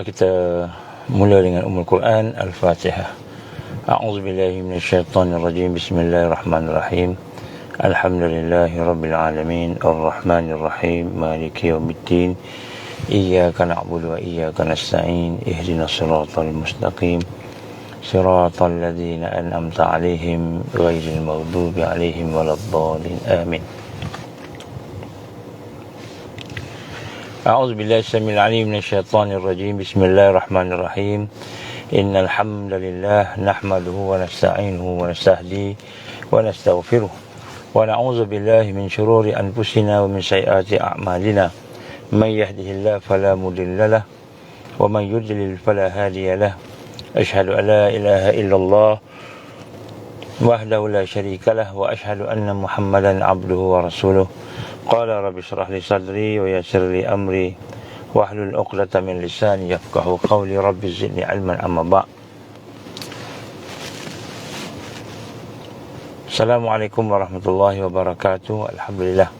Kita mula dengan Ummul Quran Al-Fatihah. A'udzubillahi minasyaitonirrajim. Bismillahirrahmanirrahim. Alhamdulillahi rabbil alamin, arrahmanirrahim, maliki yaumiddin. Iyyaka na'budu wa iyyaka nasta'in. Ihdinas siratal mustaqim. Siratal ladzina an'amta 'alaihim ghairil maghdubi 'alaihim waladdallin. Amin. أعوذ بالله السميع العليم من الشيطان الرجيم. بسم الله الرحمن الرحيم. إن الحمد لله نحمده ونستعينه ونستهديه ونستغفره ونعوذ بالله من شرور أنفسنا ومن سيئات أعمالنا. من يهده الله فلا مضل له ومن يضلل فلا هادي له. أشهد أن لا إله إلا الله وحده لا شريك له وأشهد أن محمدا عبده ورسوله. قال رب اشرح لي صدري ويسر لي أمري واحلل عقدة من لساني يفقهوا قولي. رب زدني علما. أما بعد. Assalamualaikum warahmatullahi wabarakatuh. Alhamdulillah.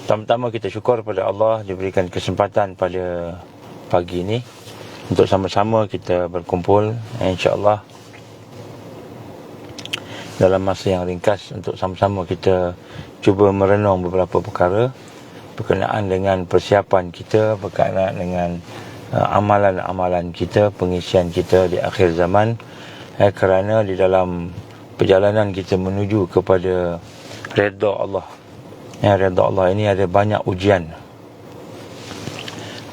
Pertama-tama kita syukur pada Allah diberikan kesempatan pada pagi ini untuk sama-sama kita berkumpul, insya-Allah, dalam masa yang ringkas untuk sama-sama kita cuba merenung beberapa perkara berkenaan dengan persiapan kita, berkenaan dengan amalan-amalan kita, pengisian kita di akhir zaman, kerana di dalam perjalanan kita menuju kepada redha Allah, redha Allah ini ada banyak ujian,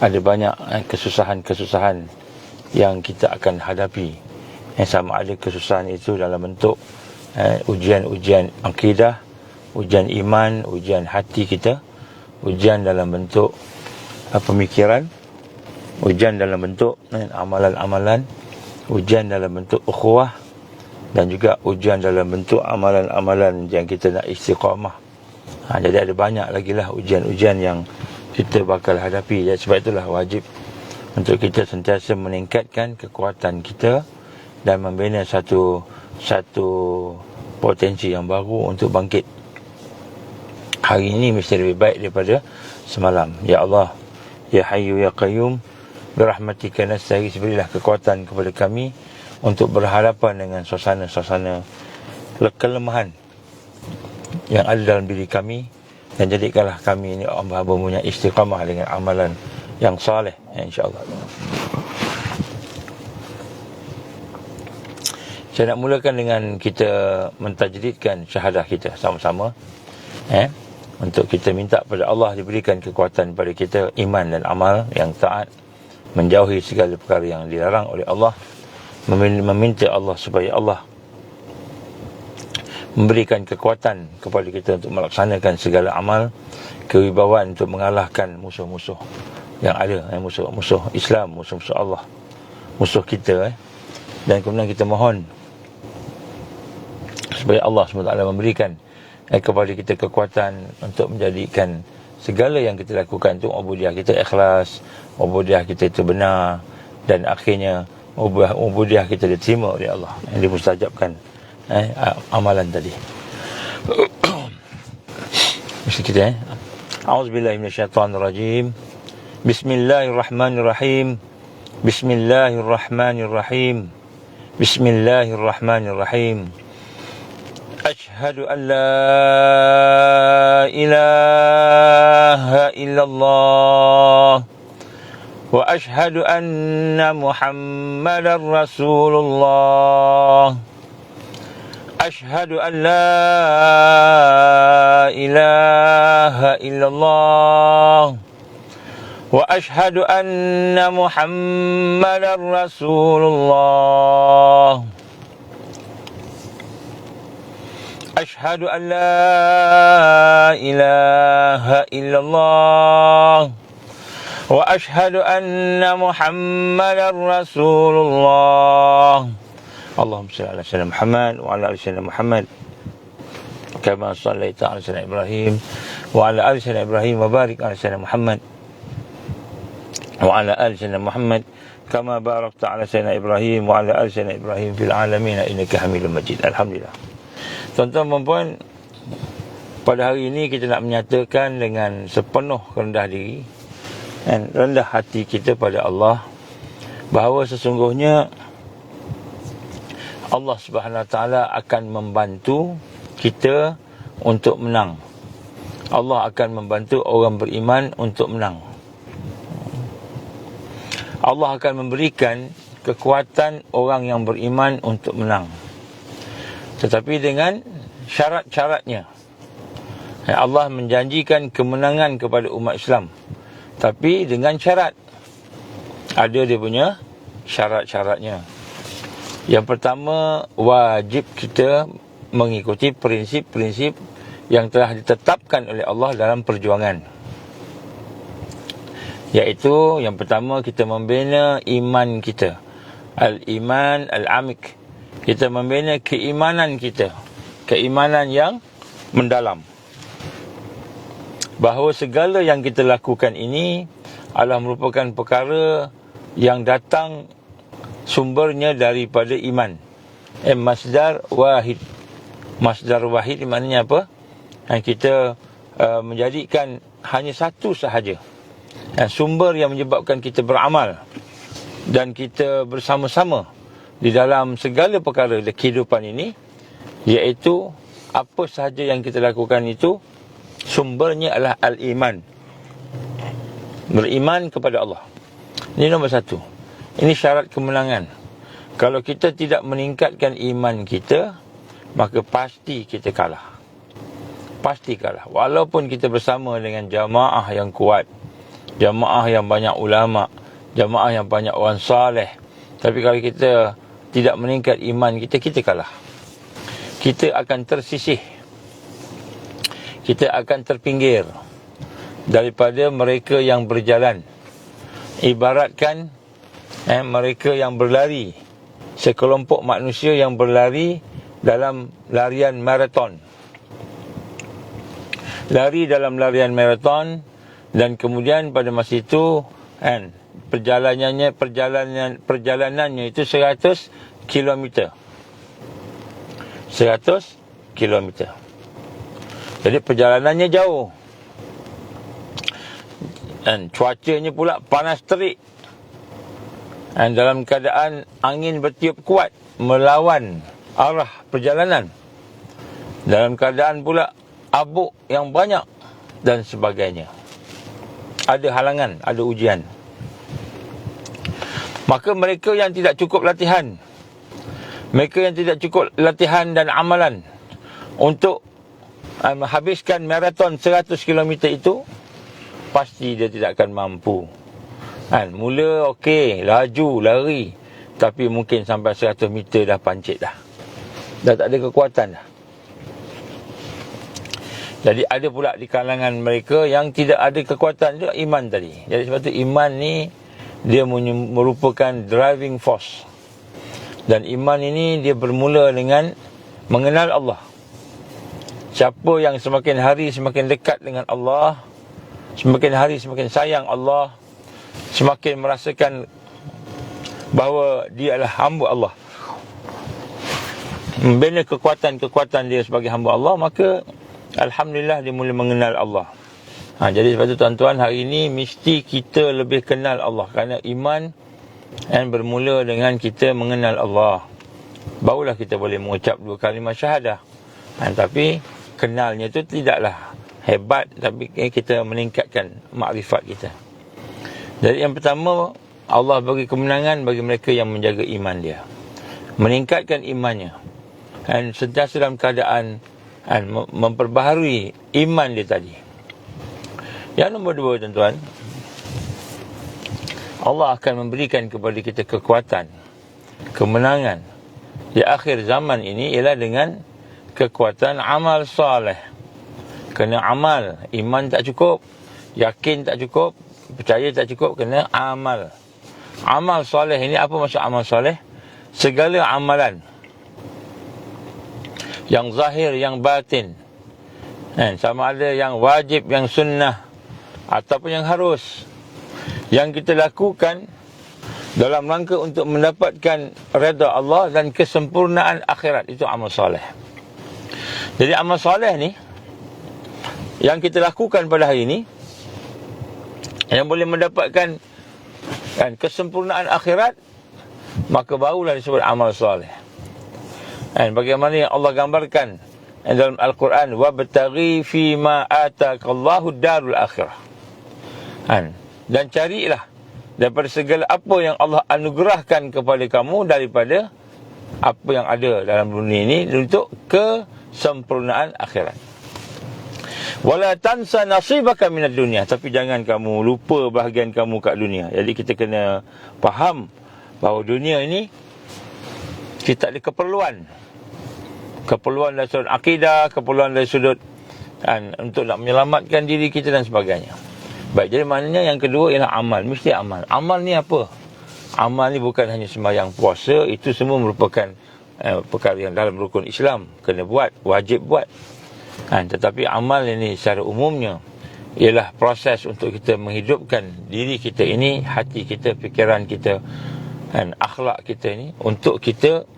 ada banyak kesusahan-kesusahan yang kita akan hadapi. Sama ada kesusahan itu dalam bentuk ujian-ujian akidah, ujian iman, ujian hati kita, ujian dalam bentuk pemikiran, ujian dalam bentuk amalan-amalan, ujian dalam bentuk ukhuwah, dan juga ujian dalam bentuk amalan-amalan yang kita nak istiqamah. Jadi ada banyak lagi lah ujian-ujian yang kita bakal hadapi. Jadi sebab itulah wajib untuk kita sentiasa meningkatkan kekuatan kita dan membina satu potensi yang baru untuk bangkit. Hari ini mesti lebih baik daripada semalam. Ya Allah, Ya Hayyu Ya Qayyum, birahmatika nastaghits, berilah kekuatan kepada kami untuk berhadapan dengan suasana-suasana kelemahan yang ada dalam diri kami, dan jadikanlah kami ini hamba-Mu yang istiqamah dengan amalan yang soleh, insya-Allah. Saya nak mulakan dengan kita mentajdidkan syahadah kita sama-sama, untuk kita minta pada Allah diberikan kekuatan pada kita, iman dan amal yang taat, menjauhi segala perkara yang dilarang oleh Allah, meminta Allah supaya Allah memberikan kekuatan kepada kita untuk melaksanakan segala amal, kewibawaan untuk mengalahkan musuh-musuh yang ada, musuh-musuh Islam, musuh-musuh Allah, musuh kita, dan kemudian kita mohon supaya Allah SWT memberikan kepada kita kekuatan untuk menjadikan segala yang kita lakukan itu ubudiyah kita ikhlas, ubudiyah kita itu benar, dan akhirnya ubudiyah kita diterima oleh Allah, yang dimustajabkan amalan tadi. Mesti kita A'udzubillahi minasyaitonirrajim. Bismillahirrahmanirrahim. Bismillahirrahmanirrahim. Bismillahirrahmanirrahim. أشهد أن لا إله إلا الله وأشهد أن محمدا رسول الله. أشهد أن لا إله إلا الله وأشهد أن محمدا رسول الله. أشهد أن لا إله إلا الله وأشهد أن محمدا رسول الله. اللهم صل على سيدنا محمد وعلى آل سيدنا محمد كما صليت على سيدنا إبراهيم وعلى آل سيدنا إبراهيم وبارك على سيدنا محمد وعلى آل سيدنا محمد كما باركت على سيدنا إبراهيم وعلى آل سيدنا إبراهيم في العالمين إنك حميد مجيد. Alhamdulillah. Tuan-tuan dan puan, pada hari ini kita nak menyatakan dengan sepenuh rendah diri dan rendah hati kita pada Allah bahawa sesungguhnya Allah Subhanahu Wa Taala akan membantu kita untuk menang. Allah akan membantu orang beriman untuk menang. Allah akan memberikan kekuatan orang yang beriman untuk menang, tetapi dengan syarat-syaratnya. Allah menjanjikan kemenangan kepada umat Islam, tapi dengan syarat. Ada dia punya syarat-syaratnya. Yang pertama, wajib kita mengikuti prinsip-prinsip yang telah ditetapkan oleh Allah dalam perjuangan. Iaitu yang pertama, kita membina iman kita. Al-iman al-amik. Kita membina keimanan kita, keimanan yang mendalam, bahawa segala yang kita lakukan ini adalah merupakan perkara yang datang sumbernya daripada iman. Masdar wahid. Masdar wahid maknanya apa? Kita menjadikan hanya satu sahaja sumber yang menyebabkan kita beramal dan kita bersama-sama di dalam segala perkara di kehidupan ini, iaitu apa sahaja yang kita lakukan itu sumbernya adalah al-iman. Beriman kepada Allah. Ini nombor satu. Ini syarat kemenangan. Kalau kita tidak meningkatkan iman kita, maka pasti kita kalah. Pasti kalah. Walaupun kita bersama dengan jamaah yang kuat, jamaah yang banyak ulama, jamaah yang banyak orang saleh, tapi kalau kita tidak meningkat iman kita, kita kalah. Kita akan tersisih, kita akan terpinggir daripada mereka yang berjalan. Ibaratkan mereka yang berlari, sekelompok manusia yang berlari dalam larian maraton. Lari dalam larian maraton, dan kemudian pada masa itu perjalanannya itu 100 km. 100 km. Jadi perjalanannya jauh. Dan cuacanya pula panas terik. Dan dalam keadaan angin bertiup kuat melawan arah perjalanan. Dalam keadaan pula abuk yang banyak dan sebagainya. Ada halangan, ada ujian. Maka mereka yang tidak cukup latihan, mereka yang tidak cukup latihan dan amalan untuk menghabiskan maraton 100 km itu, pasti dia tidak akan mampu. Mula okey, laju, lari, tapi mungkin sampai 100 meter dah pancit dah. Dah tak ada kekuatan dah. Jadi ada pula di kalangan mereka yang tidak ada kekuatan juga iman tadi. Jadi sebab tu iman ni dia merupakan driving force. Dan iman ini dia bermula dengan mengenal Allah. Siapa yang semakin hari semakin dekat dengan Allah, semakin hari semakin sayang Allah, semakin merasakan bahawa dia adalah hamba Allah, membina kekuatan-kekuatan dia sebagai hamba Allah, maka alhamdulillah dia mula mengenal Allah. Jadi sebab itu tuan-tuan, hari ini mesti kita lebih kenal Allah, kerana iman bermula dengan kita mengenal Allah. Barulah kita boleh mengucap 2 kalimah syahadah. Tapi kenalnya itu tidaklah hebat, tapi kita meningkatkan makrifat kita. Jadi yang pertama, Allah bagi kemenangan bagi mereka yang menjaga iman dia, meningkatkan imannya, dan sentiasa dalam keadaan memperbaharui iman dia tadi. Yang nombor 2 tuan-tuan, Allah akan memberikan kepada kita kekuatan, kemenangan di akhir zaman ini ialah dengan kekuatan amal soleh. Kena amal, iman tak cukup, yakin tak cukup, percaya tak cukup, kena amal. Amal soleh ini, apa maksud amal soleh? Segala amalan, yang zahir, yang batin, sama ada yang wajib, yang sunnah, ataupun yang harus, yang kita lakukan dalam rangka untuk mendapatkan redha Allah dan kesempurnaan akhirat, itu amal soleh. Jadi amal soleh ni yang kita lakukan pada hari ini, yang boleh mendapatkan dan kesempurnaan akhirat, maka barulah disebut amal soleh. Dan bagaimana yang Allah gambarkan dalam Al-Quran, wabtaghi fima atakallahu darul akhirah. Dan carilah daripada segala apa yang Allah anugerahkan kepada kamu daripada apa yang ada dalam dunia ini untuk kesempurnaan akhirat. Wala tansa nasibaka minad dunya, tapi jangan kamu lupa bahagian kamu kat dunia. Jadi kita kena faham bahawa dunia ini kita ada keperluan dari sudut akidah, keperluan dari sudut untuk nak menyelamatkan diri kita dan sebagainya. Baik, jadi maknanya yang kedua ialah amal. Mesti amal. Amal ni apa? Amal ni bukan hanya sembahyang, puasa. Itu semua merupakan perkara yang dalam rukun Islam kena buat, wajib buat. Tetapi amal ini secara umumnya ialah proses untuk kita menghidupkan diri kita ini, hati kita, fikiran kita dan akhlak kita ini, untuk kita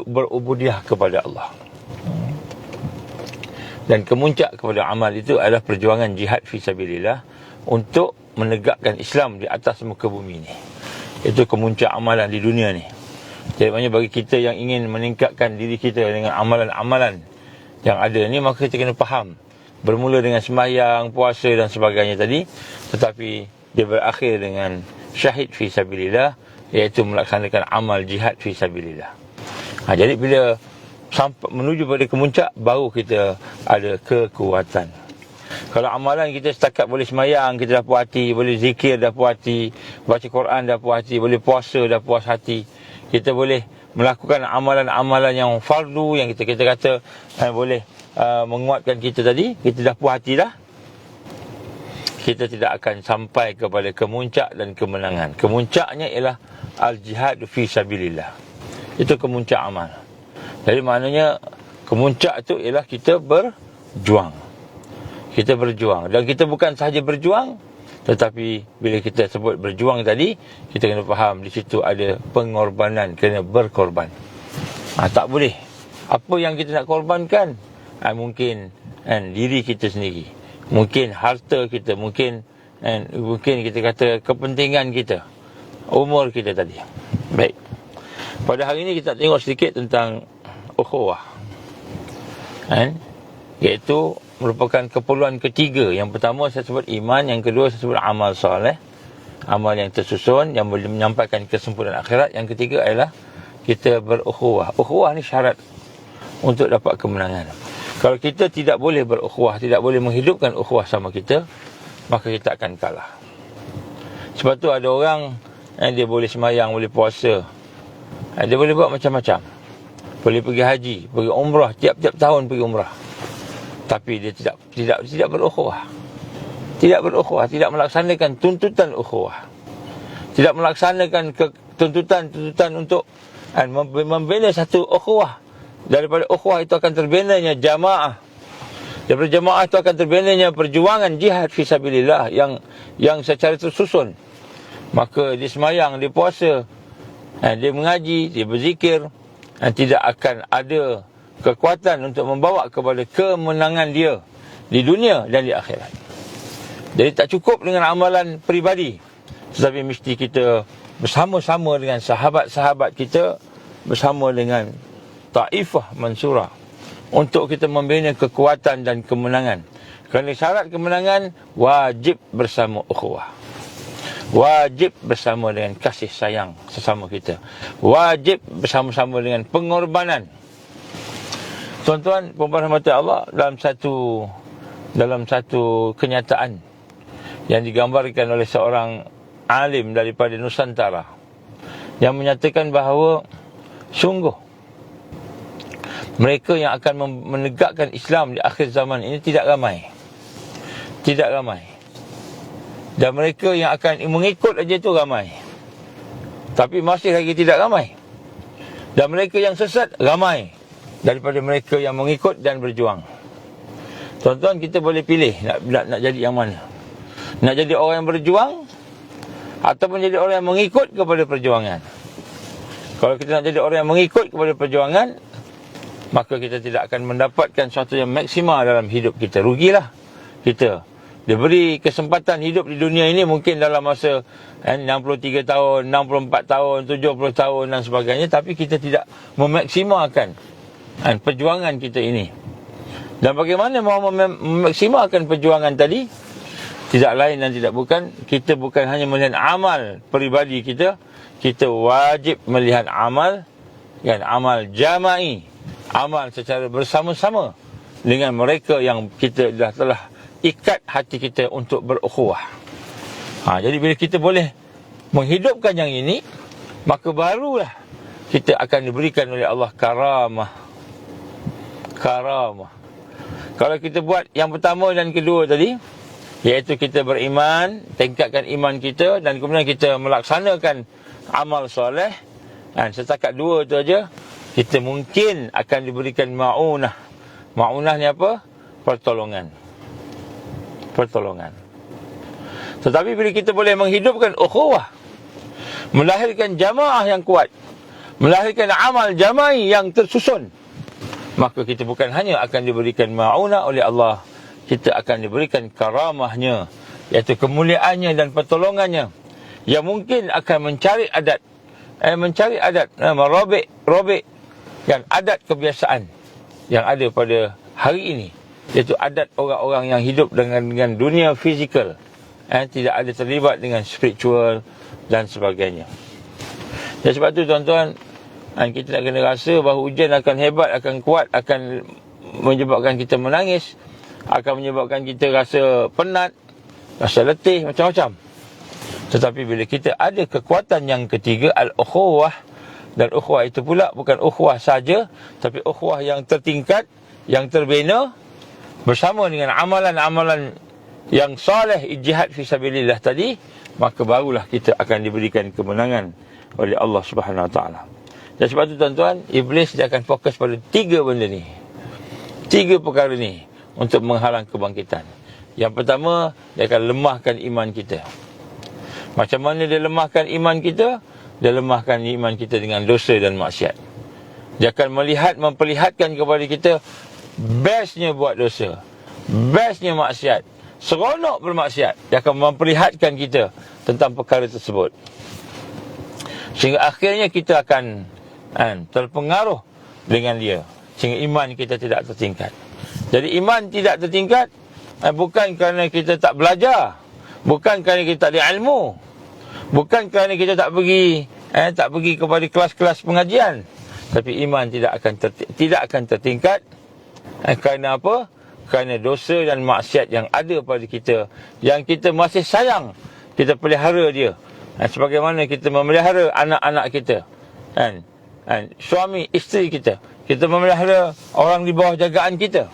berubudiah kepada Allah. Dan kemuncak kepada amal itu adalah perjuangan jihad fisabilillah untuk menegakkan Islam di atas muka bumi ini. Itu kemuncak amalan di dunia ni. Jadi maknanya bagi kita yang ingin meningkatkan diri kita dengan amalan-amalan yang ada ni, maka kita kena faham. Bermula dengan sembahyang, puasa dan sebagainya tadi, tetapi dia berakhir dengan syahid fisabilillah, iaitu melaksanakan amal jihad fisabilillah. Jadi bila sampai menuju pada kemuncak, baru kita ada kekuatan. Kalau amalan kita setakat boleh sembahyang, kita dah puas hati, boleh zikir dah puas hati, baca Quran dah puas hati, boleh puasa dah puas hati, kita boleh melakukan amalan-amalan yang fardu, yang kita kata boleh menguatkan kita tadi, kita dah puas hati dah, kita tidak akan sampai kepada kemuncak dan kemenangan. Kemuncaknya ialah al-jihad fi sabilillah. Itu kemuncak amal. Jadi maknanya kemuncak itu ialah kita berjuang. Kita berjuang. Dan kita bukan sahaja berjuang, tetapi bila kita sebut berjuang tadi, kita kena faham di situ ada pengorbanan, kena berkorban. Tak boleh. Apa yang kita nak korbankan? Mungkin diri kita sendiri, mungkin harta kita, mungkin kita kata kepentingan kita, umur kita tadi. Baik. Pada hari ini kita tengok sedikit tentang ukhuwah, iaitu merupakan keperluan ketiga. Yang pertama saya sebut iman, yang kedua saya sebut amal soleh, amal yang tersusun yang boleh menyampaikan kesempurnaan akhirat. Yang ketiga adalah kita berukhuwah. Ukhuwah ni syarat untuk dapat kemenangan. Kalau kita tidak boleh berukhuwah, tidak boleh menghidupkan ukhuwah sama kita, maka kita akan kalah. Sebab tu ada orang dia boleh sembahyang, boleh puasa, dia boleh buat macam-macam, boleh pergi haji, pergi umrah, tiap-tiap tahun pergi umrah, tapi dia tidak berukhuwah. Tidak berukhuwah, tidak melaksanakan tuntutan ukhuwah, tidak melaksanakan tuntutan untuk membina satu ukhuwah. Daripada ukhuwah itu akan terbinanya jamaah. Daripada jamaah itu akan terbinanya perjuangan jihad fisabilillah yang secara tersusun. Maka dia semayang, dia puasa, dia mengaji, dia berzikir, tidak akan ada kekuatan untuk membawa kepada kemenangan dia di dunia dan di akhirat. Jadi tak cukup dengan amalan peribadi, tetapi mesti kita bersama-sama dengan sahabat-sahabat kita, bersama dengan Taifah Mansurah, untuk kita membina kekuatan dan kemenangan. Kerana syarat kemenangan wajib bersama ukhuwah, wajib bersama dengan kasih sayang sesama kita, wajib bersama-sama dengan pengorbanan. Tuan-tuan, puan-puan rahmati Allah, dalam satu kenyataan yang digambarkan oleh seorang alim daripada Nusantara, yang menyatakan bahawa sungguh mereka yang akan menegakkan Islam di akhir zaman ini tidak ramai. Tidak ramai. Dan mereka yang akan mengikut aja itu ramai, tapi masih lagi tidak ramai. Dan mereka yang sesat ramai daripada mereka yang mengikut dan berjuang. Tuan-tuan, kita boleh pilih nak jadi yang mana. Nak jadi orang yang berjuang ataupun jadi orang yang mengikut kepada perjuangan. Kalau kita nak jadi orang yang mengikut kepada perjuangan, maka kita tidak akan mendapatkan sesuatu yang maksimal dalam hidup kita. Rugilah kita Diberi kesempatan hidup di dunia ini mungkin dalam masa 63 tahun, 64 tahun, 70 tahun dan sebagainya, tapi kita tidak memaksimalkan perjuangan kita ini. Dan bagaimana mahu memaksimalkan perjuangan tadi? Tidak lain dan tidak bukan, kita bukan hanya melihat amal peribadi kita, kita wajib melihat amal, amal jama'i, amal secara bersama-sama dengan mereka yang kita telah ikat hati kita untuk berukhuwah. Jadi bila kita boleh menghidupkan yang ini, maka barulah kita akan diberikan oleh Allah karamah. Kalau kita buat yang pertama dan kedua tadi, iaitu kita beriman, tingkatkan iman kita, dan kemudian kita melaksanakan amal soleh, dan setakat dua tu aja, kita mungkin akan diberikan ma'unah. Ma'unah ni apa? Pertolongan. Tetapi bila kita boleh menghidupkan ukhuwah, melahirkan jamaah yang kuat, melahirkan amal jama'i yang tersusun, maka kita bukan hanya akan diberikan ma'unah oleh Allah, kita akan diberikan karamahnya, iaitu kemuliaannya dan pertolongannya, yang mungkin akan mencari adat, merobek yang adat kebiasaan yang ada pada hari ini, iaitu adat orang-orang yang hidup dengan dunia fizikal, tidak ada terlibat dengan spiritual dan sebagainya. Dan sebab tu tuan-tuan, kita nak kena rasa bahawa ujian akan hebat, akan kuat, akan menyebabkan kita menangis, akan menyebabkan kita rasa penat, rasa letih, macam-macam. Tetapi bila kita ada kekuatan yang ketiga, al-ukhuwah, dan ukhuwah itu pula bukan ukhuwah saja, tapi ukhuwah yang tertingkat, yang terbina, bersama dengan amalan-amalan yang soleh, jihad fi sabilillah tadi, maka barulah kita akan diberikan kemenangan oleh Allah Subhanahu Wa Taala. Dan sebab tu tuan-tuan, Iblis dia akan fokus pada tiga benda ni, tiga perkara ni, untuk menghalang kebangkitan. Yang pertama, dia akan lemahkan iman kita. Macam mana dia lemahkan iman kita? Dia lemahkan iman kita dengan dosa dan maksiat. Dia akan memperlihatkan kepada kita bestnya buat dosa, bestnya maksiat, seronok bermaksiat. Dia akan memperlihatkan kita tentang perkara tersebut, sehingga akhirnya kita akan terpengaruh dengan dia, sehingga iman kita tidak tertingkat. Jadi iman tidak tertingkat bukan kerana kita tak belajar, bukan kerana kita tak ada ilmu, bukan kerana kita tak pergi kepada kelas-kelas pengajian, tapi iman tidak akan tertingkat kerana apa? Kerana dosa dan maksiat yang ada pada kita, yang kita masih sayang, kita pelihara dia, sebagaimana kita memelihara anak-anak kita, suami isteri kita memelihara orang di bawah jagaan kita.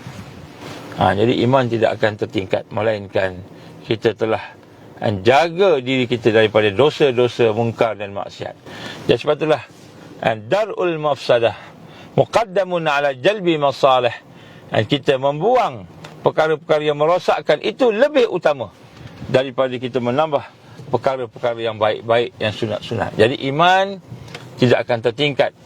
Jadi iman tidak akan tertingkat, melainkan kita telah jaga diri kita daripada dosa-dosa mungkar dan maksiat. Dan sebab itulah darul mafsadah muqaddamun ala jalbi masalih. Kita membuang perkara-perkara yang merosakkan itu lebih utama daripada kita menambah perkara-perkara yang baik-baik, yang sunat-sunat. Jadi iman tidak akan tertingkat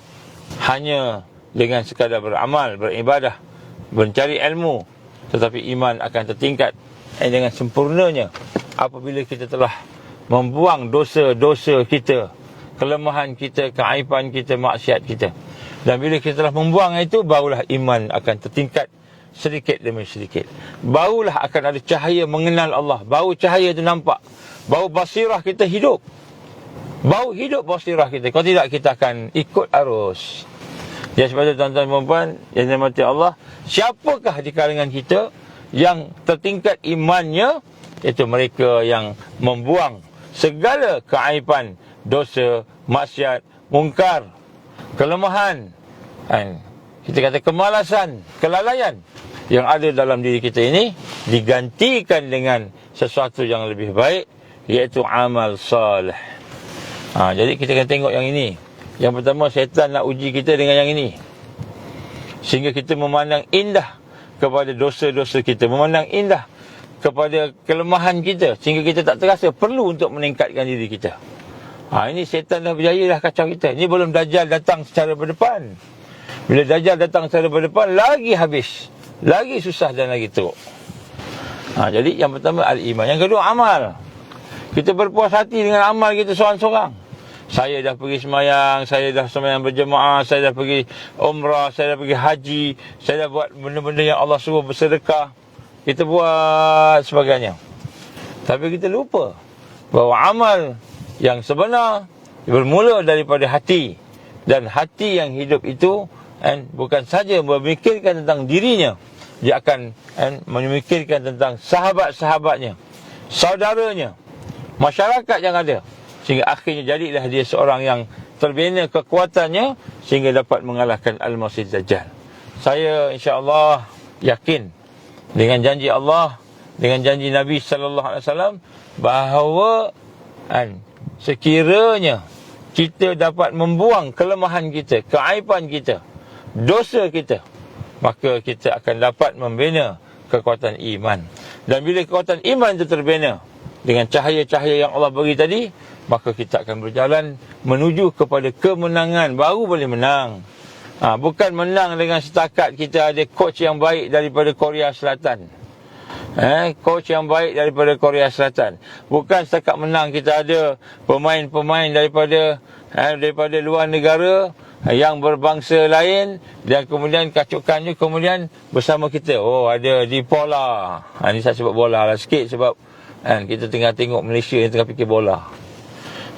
hanya dengan sekadar beramal, beribadah, mencari ilmu, tetapi iman akan tertingkat dengan sempurnanya apabila kita telah membuang dosa-dosa kita, kelemahan kita, keaiban kita, maksiat kita. Dan bila kita telah membuang itu, barulah iman akan tertingkat sedikit demi sedikit. Barulah akan ada cahaya mengenal Allah. Baru cahaya itu nampak. Baru basirah kita hidup. Baru hidup basirah kita. Kalau tidak, kita akan ikut arus. Ya, sebab itu tuan-tuan dan puan yang dirahmati Allah, siapakah di kalangan kita yang tertingkat imannya? Itu mereka yang membuang segala keaiban, dosa, maksiat, mungkar, kelemahan, kita kata kemalasan, kelalaian yang ada dalam diri kita ini, digantikan dengan sesuatu yang lebih baik, iaitu amal salih. Jadi kita akan tengok yang ini. Yang pertama, syaitan nak uji kita dengan yang ini, sehingga kita memandang indah kepada dosa-dosa kita, memandang indah kepada kelemahan kita, sehingga kita tak terasa perlu untuk meningkatkan diri kita. Ini syaitan dah berjaya dah kacau kita. Ini belum Dajjal datang secara berdepan. Bila Dajjal datang secara berdepan, lagi habis, lagi susah dan lagi teruk. Jadi yang pertama al-iman. Yang kedua amal. Kita berpuas hati dengan amal kita seorang-seorang. Saya dah pergi semayang, saya dah semayang berjemaah, saya dah pergi umrah, saya dah pergi haji, saya dah buat benda-benda yang Allah suruh, bersedekah. Kita buat sebagainya. Tapi kita lupa bahawa amal yang sebenar bermula daripada hati. Dan hati yang hidup itu bukan saja memikirkan tentang dirinya, dia akan memikirkan tentang sahabat-sahabatnya, saudaranya, masyarakat yang ada. Sehingga akhirnya jadilah dia seorang yang terbina kekuatannya sehingga dapat mengalahkan Al-Masih Dajjal. Saya insya-Allah yakin dengan janji Allah, dengan janji Nabi sallallahu alaihi wasallam bahawa sekiranya kita dapat membuang kelemahan kita, keaiban kita, dosa kita, maka kita akan dapat membina kekuatan iman. Dan bila kekuatan iman itu terbina dengan cahaya-cahaya yang Allah beri tadi, maka kita akan berjalan menuju kepada kemenangan. Baru boleh menang. Bukan menang dengan setakat kita ada coach yang baik daripada Korea Selatan. Coach yang baik daripada Korea Selatan. Bukan setakat menang kita ada pemain-pemain daripada luar negara yang berbangsa lain, dan kemudian kacukannya kemudian bersama kita. Oh, ada di Pola. Ni saya sebut bola lah sikit sebab kita tengah tengok Malaysia yang tengah fikir bola.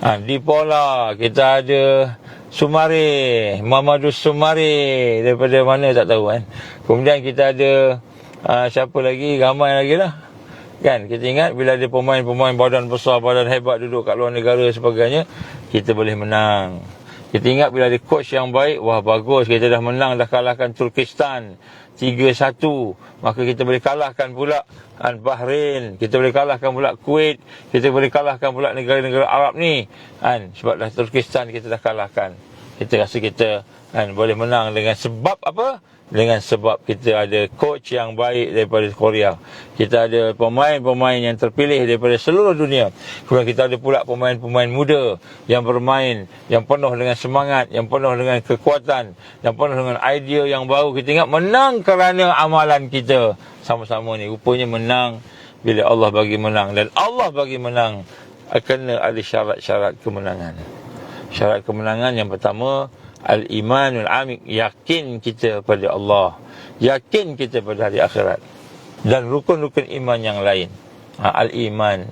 Di Pola kita ada Sumare, Mamadus Sumare daripada mana tak tahu kan. Kemudian kita ada siapa lagi, ramai lagi lah kan. Kita ingat bila ada pemain-pemain badan besar, badan hebat duduk kat luar negara sebagainya, kita boleh menang. Kita ingat bila ada coach yang baik, wah bagus, kita dah menang, dah kalahkan Turkistan 3-1, maka kita boleh kalahkan pula Bahrain, kita boleh kalahkan pula Kuwait, kita boleh kalahkan pula negara-negara Arab ni sebab dah Turkistan kita dah kalahkan. Kita rasa kita boleh menang dengan sebab apa? Dengan sebab kita ada coach yang baik daripada Korea, kita ada pemain-pemain yang terpilih daripada seluruh dunia. Kemudian kita ada pula pemain-pemain muda yang bermain, yang penuh dengan semangat, yang penuh dengan kekuatan, yang penuh dengan idea yang baru. Kita ingat menang kerana amalan kita sama-sama ni. Rupanya menang bila Allah bagi menang. Dan Allah bagi menang kena ada syarat-syarat kemenangan. Syarat kemenangan yang pertama, al-imanul amik, yakin kita pada Allah, yakin kita pada hari akhirat, dan rukun-rukun iman yang lain. Al-iman.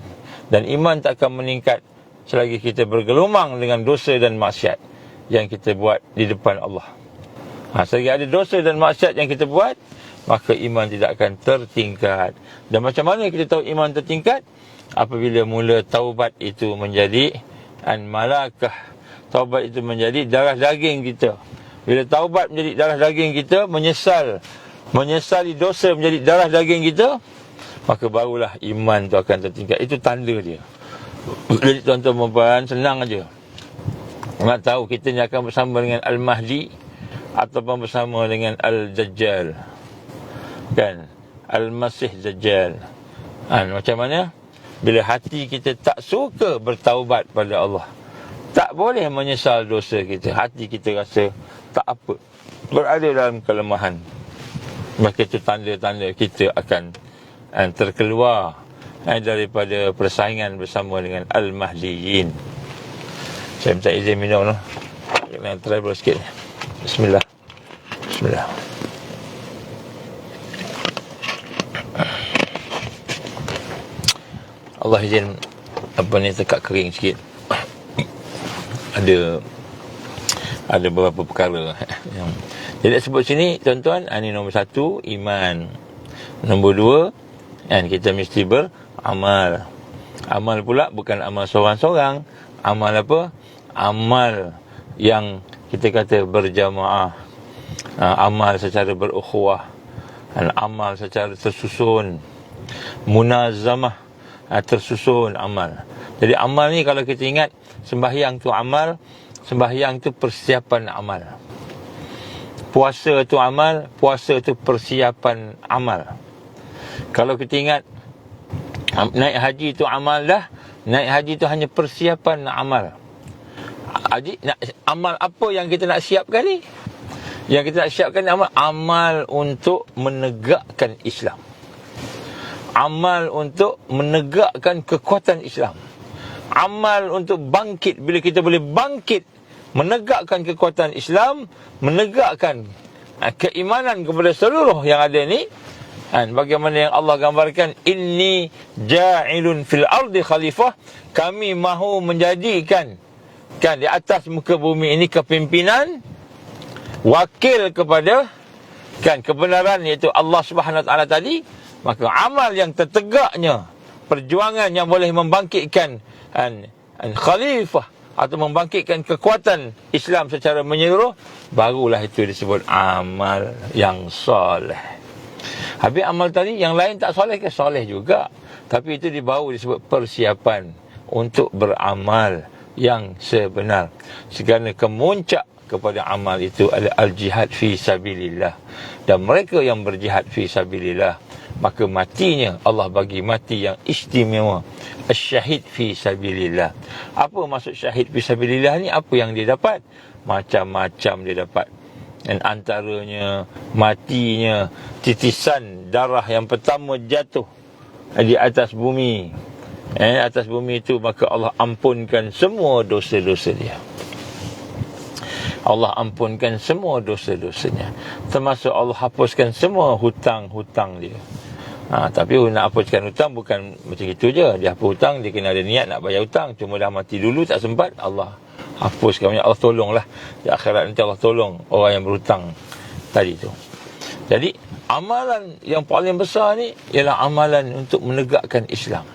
Dan iman tak akan meningkat selagi kita bergelumang dengan dosa dan maksiat yang kita buat di depan Allah. Selagi ada dosa dan maksiat yang kita buat, maka iman tidak akan tertingkat. Dan macam mana kita tahu iman tertingkat? Apabila mula taubat itu menjadi malakah, taubat itu menjadi darah daging kita. Bila taubat menjadi darah daging kita, menyesali dosa menjadi darah daging kita, maka barulah iman tu akan tertingkat. Itu tanda dia. Jadi tuan-tuan, senang aja nak tahu kita ni akan bersama dengan Al-Mahdi ataupun bersama dengan Al-Dajjal, kan? Al-Masih Dajjal. Macam mana? Bila hati kita tak suka bertaubat pada Allah, tak boleh menyesal dosa kita, hati kita rasa tak apa, berada dalam kelemahan, maka itu tanda-tanda kita akan terkeluar daripada persaingan bersama dengan Al-Mahdiyin. Saya minta izin minum lah, kena travel sikit. Bismillah. Bismillah. Allah izin tekak kering sikit. Ada beberapa perkara yang jadi sebut sini, tuan-tuan. Ini nombor 1, iman. Nombor 2, kita mesti beramal. Amal pula bukan amal seorang-seorang. Amal apa? Amal yang kita kata berjamaah. Amal secara berukhuwah. Amal secara tersusun. Munazamah, tersusun amal. Jadi amal ni kalau kita ingat, sembahyang tu amal, sembahyang tu persiapan amal. Puasa tu amal, puasa tu persiapan amal. Kalau kita ingat, naik haji tu amal dah, naik haji tu hanya persiapan amal. Amal apa yang kita nak siapkan ni? Yang kita nak siapkan amal untuk menegakkan Islam. Amal untuk menegakkan kekuatan Islam. Amal untuk bangkit. Bila kita boleh bangkit, menegakkan kekuatan Islam, menegakkan keimanan kepada seluruh yang ada ni, bagaimana yang Allah gambarkan, inni ja'ilun fil ardi khalifah, kami mahu menjadikan di atas muka bumi ini kepimpinan, wakil kepada kebenaran, iaitu Allah Subhanahu Wa Taala tadi. Maka amal yang tertegaknya, perjuangan yang boleh membangkitkan khalifah atau membangkitkan kekuatan Islam secara menyeluruh, barulah itu disebut amal yang soleh. Habis amal tadi yang lain tak soleh ke? Soleh juga, tapi itu baru disebut persiapan untuk beramal yang sebenar. Segala kemuncak kepada amal itu adalah al-jihad fi sabilillah. Dan mereka yang berjihad fi sabilillah, maka matinya Allah bagi mati yang istimewa, syahid fi sabilillah. Apa maksud syahid fi sabilillah ni? Apa yang dia dapat? Macam-macam dia dapat. Dan antaranya matinya titisan darah yang pertama jatuh di atas bumi. Atas bumi itu, maka Allah ampunkan semua dosa-dosa dia. Allah ampunkan semua dosa-dosanya, termasuk Allah hapuskan semua hutang-hutang dia. Tapi nak hapuskan hutang bukan macam itu je. Dia hapus hutang, dia kena ada niat nak bayar hutang. Cuma dah mati dulu, tak sempat, Allah hapuskan. Allah tolonglah. Di akhirat nanti Allah tolong orang yang berhutang tadi tu. Jadi amalan yang paling besar ni ialah amalan untuk menegakkan Islam.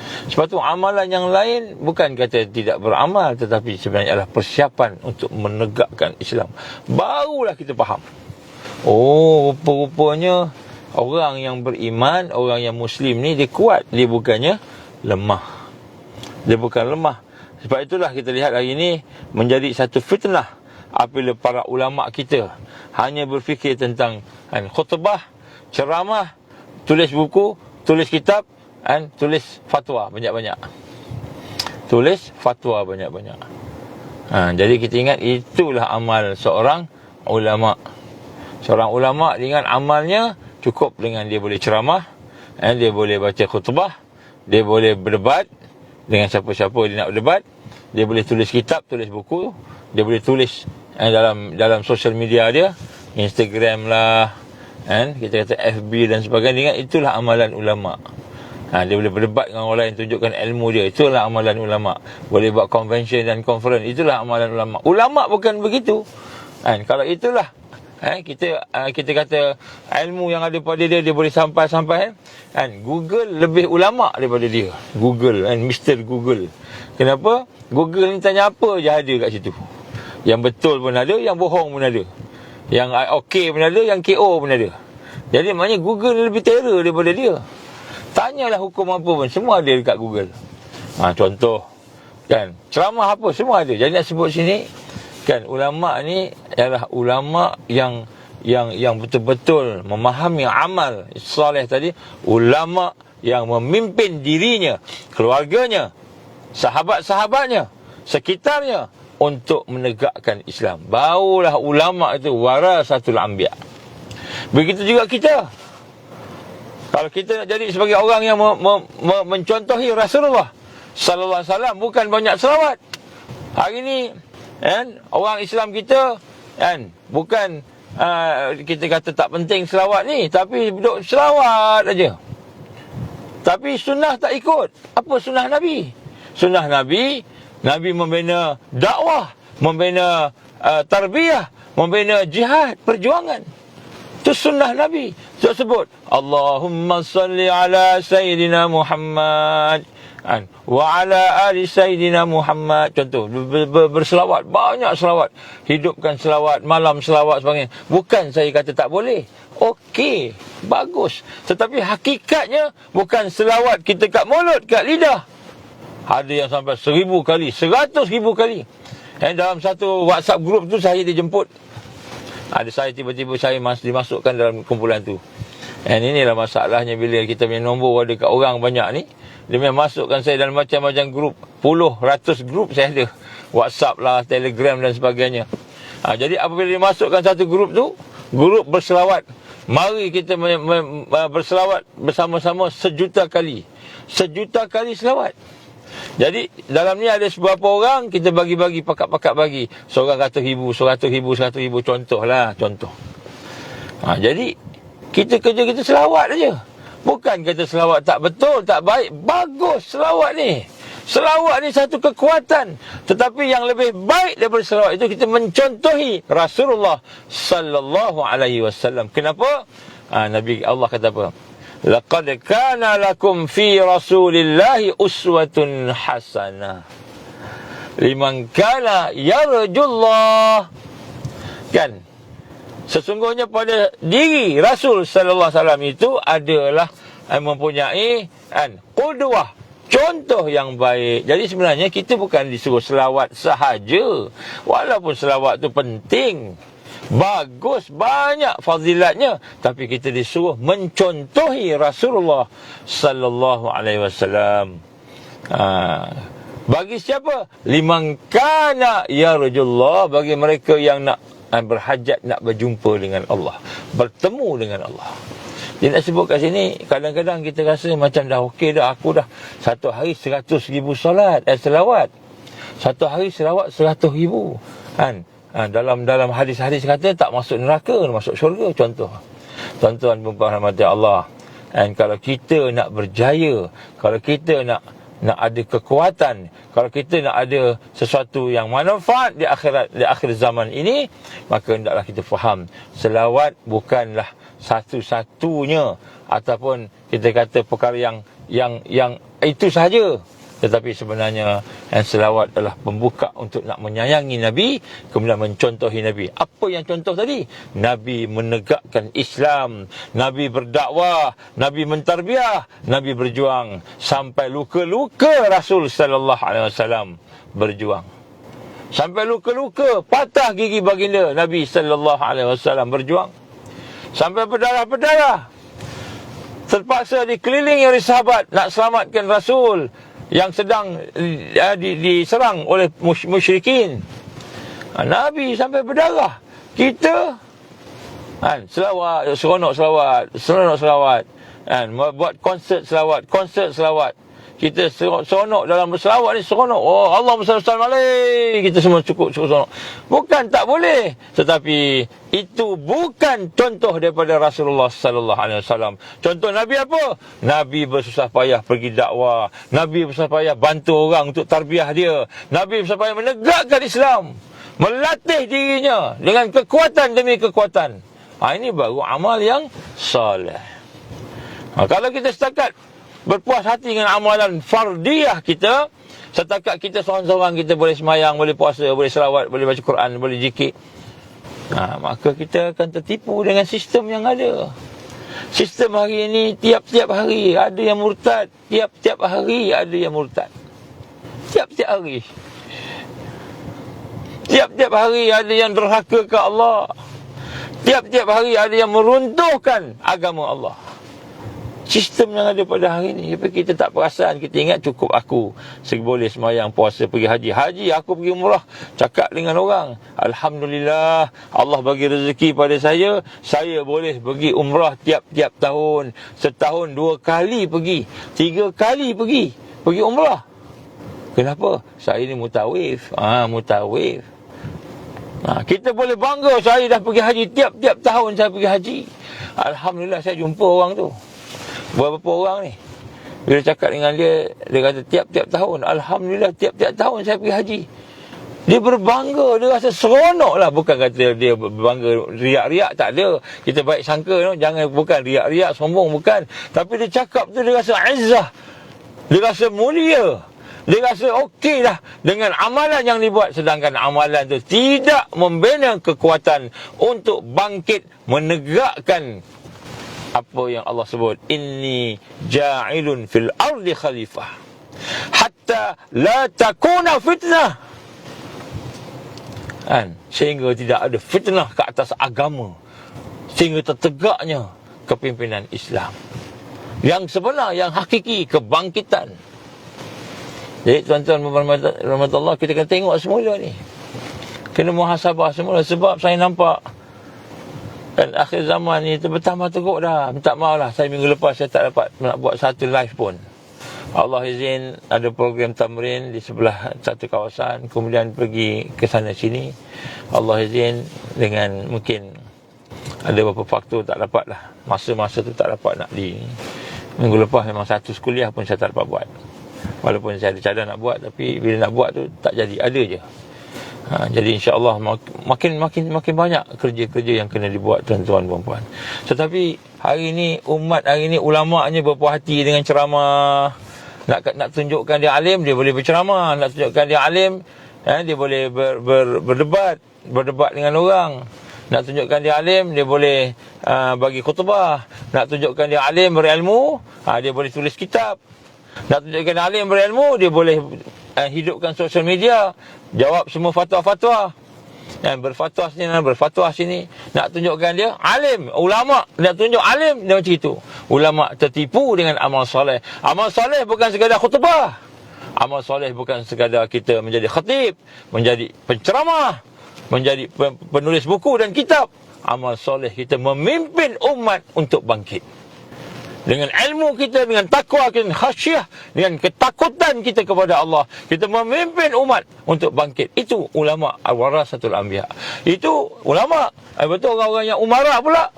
Sebab tu amalan yang lain bukan kata tidak beramal, tetapi sebenarnya adalah persiapan untuk menegakkan Islam. Barulah kita faham, oh, rupa-rupanya orang yang beriman, orang yang Muslim ni dia kuat. Dia bukannya lemah. Dia bukan lemah. Sebab itulah kita lihat hari ini menjadi satu fitnah apabila para ulama kita hanya berfikir tentang khutbah, ceramah, tulis buku, tulis kitab, tulis fatwa banyak-banyak. Tulis fatwa banyak-banyak. Jadi kita ingat itulah amal seorang ulama. Seorang ulama dengan amalnya cukup dengan dia boleh ceramah, dia boleh baca khutbah, dia boleh berdebat dengan siapa-siapa dia nak berdebat, dia boleh tulis kitab, tulis buku, dia boleh tulis dalam sosial media dia, Instagram lah, kita kata FB dan sebagainya. Itulah amalan ulama. Dia boleh berdebat dengan orang lain, tunjukkan ilmu dia. Itulah amalan ulama. Boleh buat convention dan conference. Itulah amalan ulama. Ulama bukan begitu. Kalau itulah kita kata ilmu yang ada pada dia boleh sampai Google lebih ulama daripada dia. Google, Mr. Google. Kenapa? Google ni tanya apa je ada kat situ. Yang betul pun ada, yang bohong pun ada. Yang OK pun ada, yang KO pun ada. Jadi maknanya Google lebih terror daripada dia. Tanyalah hukum apa pun, semua ada dekat Google. Contoh, ceramah apa, semua ada. Jadi nak sebut sini, ulama ni ialah ulama yang betul-betul memahami amal soleh tadi. Ulama yang memimpin dirinya, keluarganya, sahabat-sahabatnya, sekitarnya untuk menegakkan Islam. Barulah ulama itu warasatul anbiya. Begitu juga kita. Kalau kita nak jadi sebagai orang yang mencontohi Rasulullah sallallahu alaihi wasallam, bukan banyak selawat. Hari ni orang Islam kita bukan kita kata tak penting selawat ni, tapi duduk selawat aja. Tapi sunnah tak ikut. Apa sunnah Nabi? Sunnah Nabi membina dakwah, membina tarbiyah, membina jihad, perjuangan. Itu sunnah Nabi. Saya sebut Allahumma salli ala Sayyidina Muhammad wa ala ali Sayyidina Muhammad. Contoh, berselawat, banyak selawat. Hidupkan selawat, malam selawat sebagainya. Bukan saya kata tak boleh. Okey, bagus. Tetapi hakikatnya bukan selawat kita kat mulut, kat lidah. Ada yang sampai 1000 kali, 100,000 kali. Dalam satu WhatsApp group tu saya dijemput. Ada saya tiba-tiba saya dimasukkan dalam kumpulan tu. Inilah masalahnya bila kita punya nombor ada kat orang banyak ni. Dia memang masukkan saya dalam macam-macam grup. Puluh, ratus grup saya ada. WhatsApp lah, Telegram dan sebagainya. Jadi apabila dia masukkan satu grup tu, grup berselawat. Mari kita berselawat bersama-sama 1,000,000 kali. 1,000,000 kali selawat. Jadi dalam ni ada beberapa orang, kita bagi-bagi, pakat-pakat bagi. Seorang 100,000, 100,000, 100,000, contoh. Jadi kita kerja kita selawat aja. Bukan kata selawat tak betul, tak baik. Bagus selawat ni. Selawat ni satu kekuatan. Tetapi yang lebih baik daripada selawat itu, kita mencontohi Rasulullah sallallahu alaihi wasallam. Kenapa? Nabi Allah kata apa? Laqad kana lakum fi Rasulillahi uswatun hasanah liman kana yarjullah. Kan? Sesungguhnya pada diri Rasul sallallahu alaihi wasallam itu adalah mempunyai qudwah, contoh yang baik. Jadi sebenarnya kita bukan disuruh selawat sahaja. Walaupun selawat tu penting, bagus, banyak fazilatnya, tapi kita disuruh mencontohi Rasulullah sallallahu alaihi wasallam. Bagi siapa? Liman kana yarjullah, bagi mereka yang nak berhajat, nak berjumpa dengan Allah, bertemu dengan Allah. Dia nak sebut kat sini, kadang-kadang kita rasa macam dah okey dah, aku dah satu hari 100,000 selawat. Satu hari selawat 100,000 kan. Dalam hadis-hadis kata tak masuk neraka, masuk syurga. Contoh, tuan-tuan dan puan rahmati Allah, kalau kita nak berjaya, kalau kita nak ada kekuatan, kalau kita nak ada sesuatu yang manfaat di akhir zaman ini, maka hendaklah kita faham selawat bukanlah satu-satunya ataupun kita kata perkara yang itu sahaja. Tetapi sebenarnya selawat adalah pembuka untuk nak menyayangi Nabi, kemudian mencontohi Nabi. Apa yang contoh tadi? Nabi menegakkan Islam, Nabi berdakwah, Nabi mentarbiah, Nabi berjuang sampai luka-luka. Rasul sallallahu alaihi wasallam berjuang sampai luka-luka, patah gigi baginda Nabi sallallahu alaihi wasallam berjuang sampai berdarah-berdarah, terpaksa dikelilingi oleh sahabat nak selamatkan Rasul yang sedang diserang oleh musyrikin. Nabi sampai berdarah. Kita selawat, seronok selawat, buat konsert selawat. Kita seronok dalam berselawat ni, seronok. Oh, Allahumma salli alaihi. Kita semua cukup seronok. Bukan tak boleh, tetapi itu bukan contoh daripada Rasulullah sallallahu alaihi wasallam. Contoh Nabi apa? Nabi bersusah payah pergi dakwah, Nabi bersusah payah bantu orang untuk tarbiyah dia, Nabi bersusah payah menegakkan Islam, melatih dirinya dengan kekuatan demi kekuatan. Ini baru amal yang soleh. Kalau kita setakat berpuas hati dengan amalan fardiyah kita, setakat kita seorang-seorang kita boleh semayang, boleh puasa, boleh selawat, boleh baca Quran, boleh zikir, maka kita akan tertipu dengan sistem yang ada. Sistem hari ini, tiap-tiap hari ada yang murtad. Tiap-tiap hari ada yang murtad. Tiap-tiap hari. Tiap-tiap hari ada yang derhaka ke Allah. Tiap-tiap hari ada yang meruntuhkan agama Allah. Sistem yang ada pada hari ini. Tapi kita tak perasan. Kita ingat cukup aku boleh semayang, puasa, pergi haji. Haji, aku pergi umrah. Cakap dengan orang, Alhamdulillah, Allah bagi rezeki pada saya. Saya boleh pergi umrah tiap-tiap tahun. Setahun 2 kali pergi, 3 kali pergi umrah. Kenapa? Saya ni mutawif. Mutawif. Kita boleh bangga, saya dah pergi haji. Tiap-tiap tahun saya pergi haji. Alhamdulillah, saya jumpa orang tu. Beberapa orang ni, bila cakap dengan dia, dia kata tiap-tiap tahun, Alhamdulillah, tiap-tiap tahun saya pergi haji. Dia berbangga, dia rasa seronok lah. Bukan kata dia berbangga, riak-riak, tak ada. Kita baik sangka, jangan, bukan riak-riak, sombong, bukan. Tapi dia cakap tu, dia rasa izzah, dia rasa mulia, dia rasa okey dah dengan amalan yang dibuat. Sedangkan amalan tu tidak membina kekuatan untuk bangkit menegakkan apa yang Allah sebut, inni ja'ilun fil ardi khalifah hatta la takuna fitnah, sehingga tidak ada fitnah ke atas agama, sehingga tertegaknya kepimpinan Islam yang sebenar, yang hakiki, kebangkitan. Jadi tuan-tuan rahmat Allah, kita kena tengok semula ni, kena muhasabah semula. Sebab saya nampak Dan akhir zaman ni bertambah teruk dah. Minta maaf lah, saya minggu lepas saya tak dapat nak buat satu live pun. Allah izin ada program tamrin di sebelah satu kawasan, kemudian pergi ke sana sini. Allah izin dengan mungkin ada beberapa faktor tak dapat lah. Masa-masa tu tak dapat nak di. Minggu lepas memang satu kuliah pun saya tak dapat buat. Walaupun saya ada cadang nak buat, tapi bila nak buat tu tak jadi, ada je. Jadi insya-Allah makin banyak kerja-kerja yang kena dibuat, tuan-tuan dan puan. Tetapi hari ni umat hari ni ulama'nya berpuas hati dengan ceramah. Nak tunjukkan dia alim, dia boleh berceramah. Nak tunjukkan dia alim, dia boleh berdebat dengan orang. Nak tunjukkan dia alim, dia boleh bagi khutbah. Nak tunjukkan dia alim berilmu, dia boleh tulis kitab. Nak tunjukkan dia alim berilmu, dia boleh hidupkan sosial media, jawab semua fatwa-fatwa, berfatwa sini dan berfatwa sini. Nak tunjukkan dia alim, ulama, nak tunjuk alim dia macam itu. Ulama tertipu dengan amal soleh. Amal soleh bukan sekadar khutbah. Amal soleh bukan sekadar kita menjadi khatib, menjadi penceramah, menjadi penulis buku dan kitab. Amal soleh kita memimpin umat untuk bangkit. Dengan ilmu kita, dengan takwa kita, dengan khasyah, dengan ketakutan kita kepada Allah, kita memimpin umat untuk bangkit. Itu ulama warasatul anbiya. Itu ulama. Betul orang-orang yang umara pula.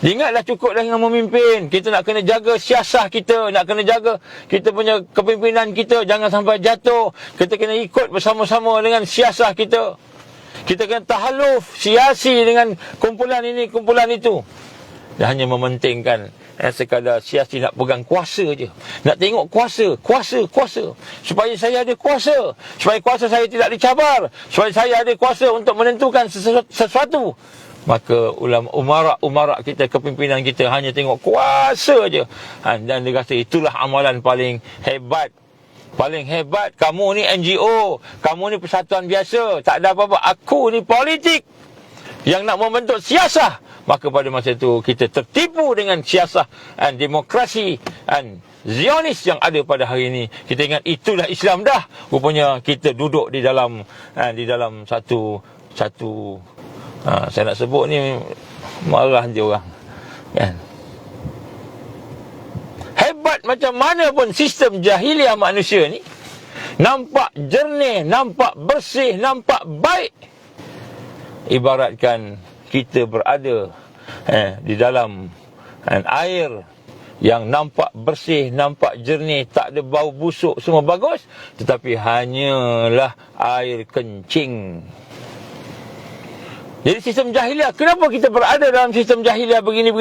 Ingatlah cukup dengan memimpin. Kita nak kena jaga siasah kita, nak kena jaga kita punya kepimpinan kita jangan sampai jatuh. Kita kena ikut bersama-sama dengan siasah kita. Kita kena tahaluf siasi dengan kumpulan ini, kumpulan itu. Dan hanya mementingkan sekadar siasi nak pegang kuasa je. Nak tengok kuasa. Supaya saya ada kuasa. Supaya kuasa saya tidak dicabar. Supaya saya ada kuasa untuk menentukan sesuatu. Maka umara kita, kepimpinan kita hanya tengok kuasa je. Dan dia kata itulah amalan paling hebat. Paling hebat. Kamu ni NGO. Kamu ni persatuan biasa. Tak ada apa-apa. Aku ni politik yang nak membentuk siasah. Maka pada masa itu kita tertipu dengan siasah dan demokrasi dan Zionis yang ada pada hari ini. Kita ingat itulah Islam dah. Rupanya kita duduk di dalam satu saya nak sebut ni marah je orang, kan? Hebat macam mana pun sistem jahiliah manusia ni, nampak jernih, nampak bersih, nampak baik. Ibaratkan kita berada di dalam air yang nampak bersih, nampak jernih, tak ada bau busuk, semua bagus, tetapi hanyalah air kencing. Jadi sistem jahiliah, kenapa kita berada dalam sistem jahiliah begini?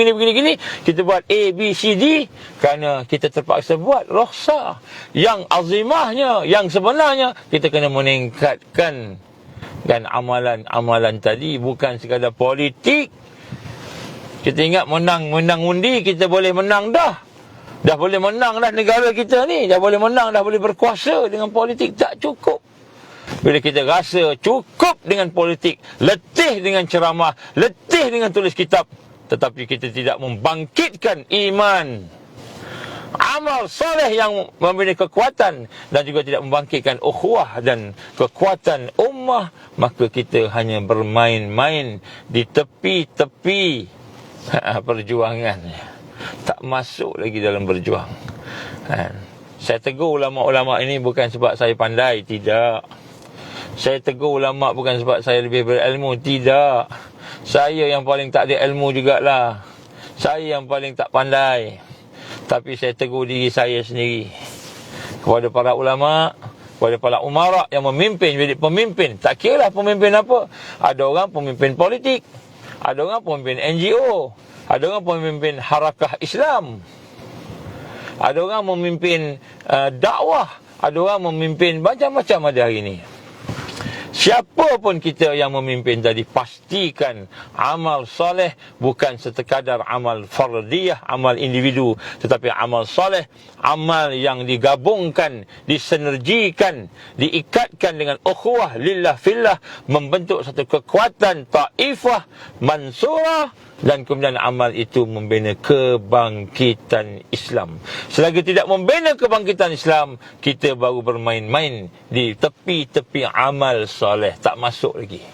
Kita buat A, B, C, D kerana kita terpaksa buat rukhsah. Yang azimahnya, yang sebenarnya kita kena meningkatkan. Dan amalan tadi bukan sekadar politik. Kita ingat menang undi, kita boleh menang dah. Dah boleh menang dah negara kita ni. Dah boleh menang, dah boleh berkuasa dengan politik. Tak cukup. Bila kita rasa cukup dengan politik, letih dengan ceramah, letih dengan tulis kitab, tetapi kita tidak membangkitkan iman, amal soleh yang memberi kekuatan, dan juga tidak membangkitkan ukhuwah dan kekuatan ummah, maka kita hanya bermain-main di tepi-tepi perjuangan. Tak masuk lagi dalam berjuang. Saya tegur ulama-ulama ini bukan sebab saya pandai, tidak. Saya tegur ulama bukan sebab saya lebih berilmu, tidak. Saya yang paling tak ada ilmu jugalah. Saya yang paling tak pandai. Tapi saya tegur diri saya sendiri. Kepada para ulama, kepada para umara yang memimpin, jadi pemimpin. Tak kira lah pemimpin apa. Ada orang pemimpin politik, ada orang pemimpin NGO, ada orang pemimpin harakah Islam, ada orang memimpin dakwah, ada orang memimpin macam-macam ada hari ini. Siapa pun kita yang memimpin tadi, pastikan amal soleh bukan sekadar amal fardiyah, amal individu, tetapi amal soleh, amal yang digabungkan, disinergikan, diikatkan dengan ukhuwah lillah fillah, membentuk satu kekuatan taifah mansurah, dan kemudian amal itu membina kebangkitan Islam. Selagi tidak membina kebangkitan Islam, kita baru bermain-main di tepi-tepi amal soleh. Tak masuk lagi.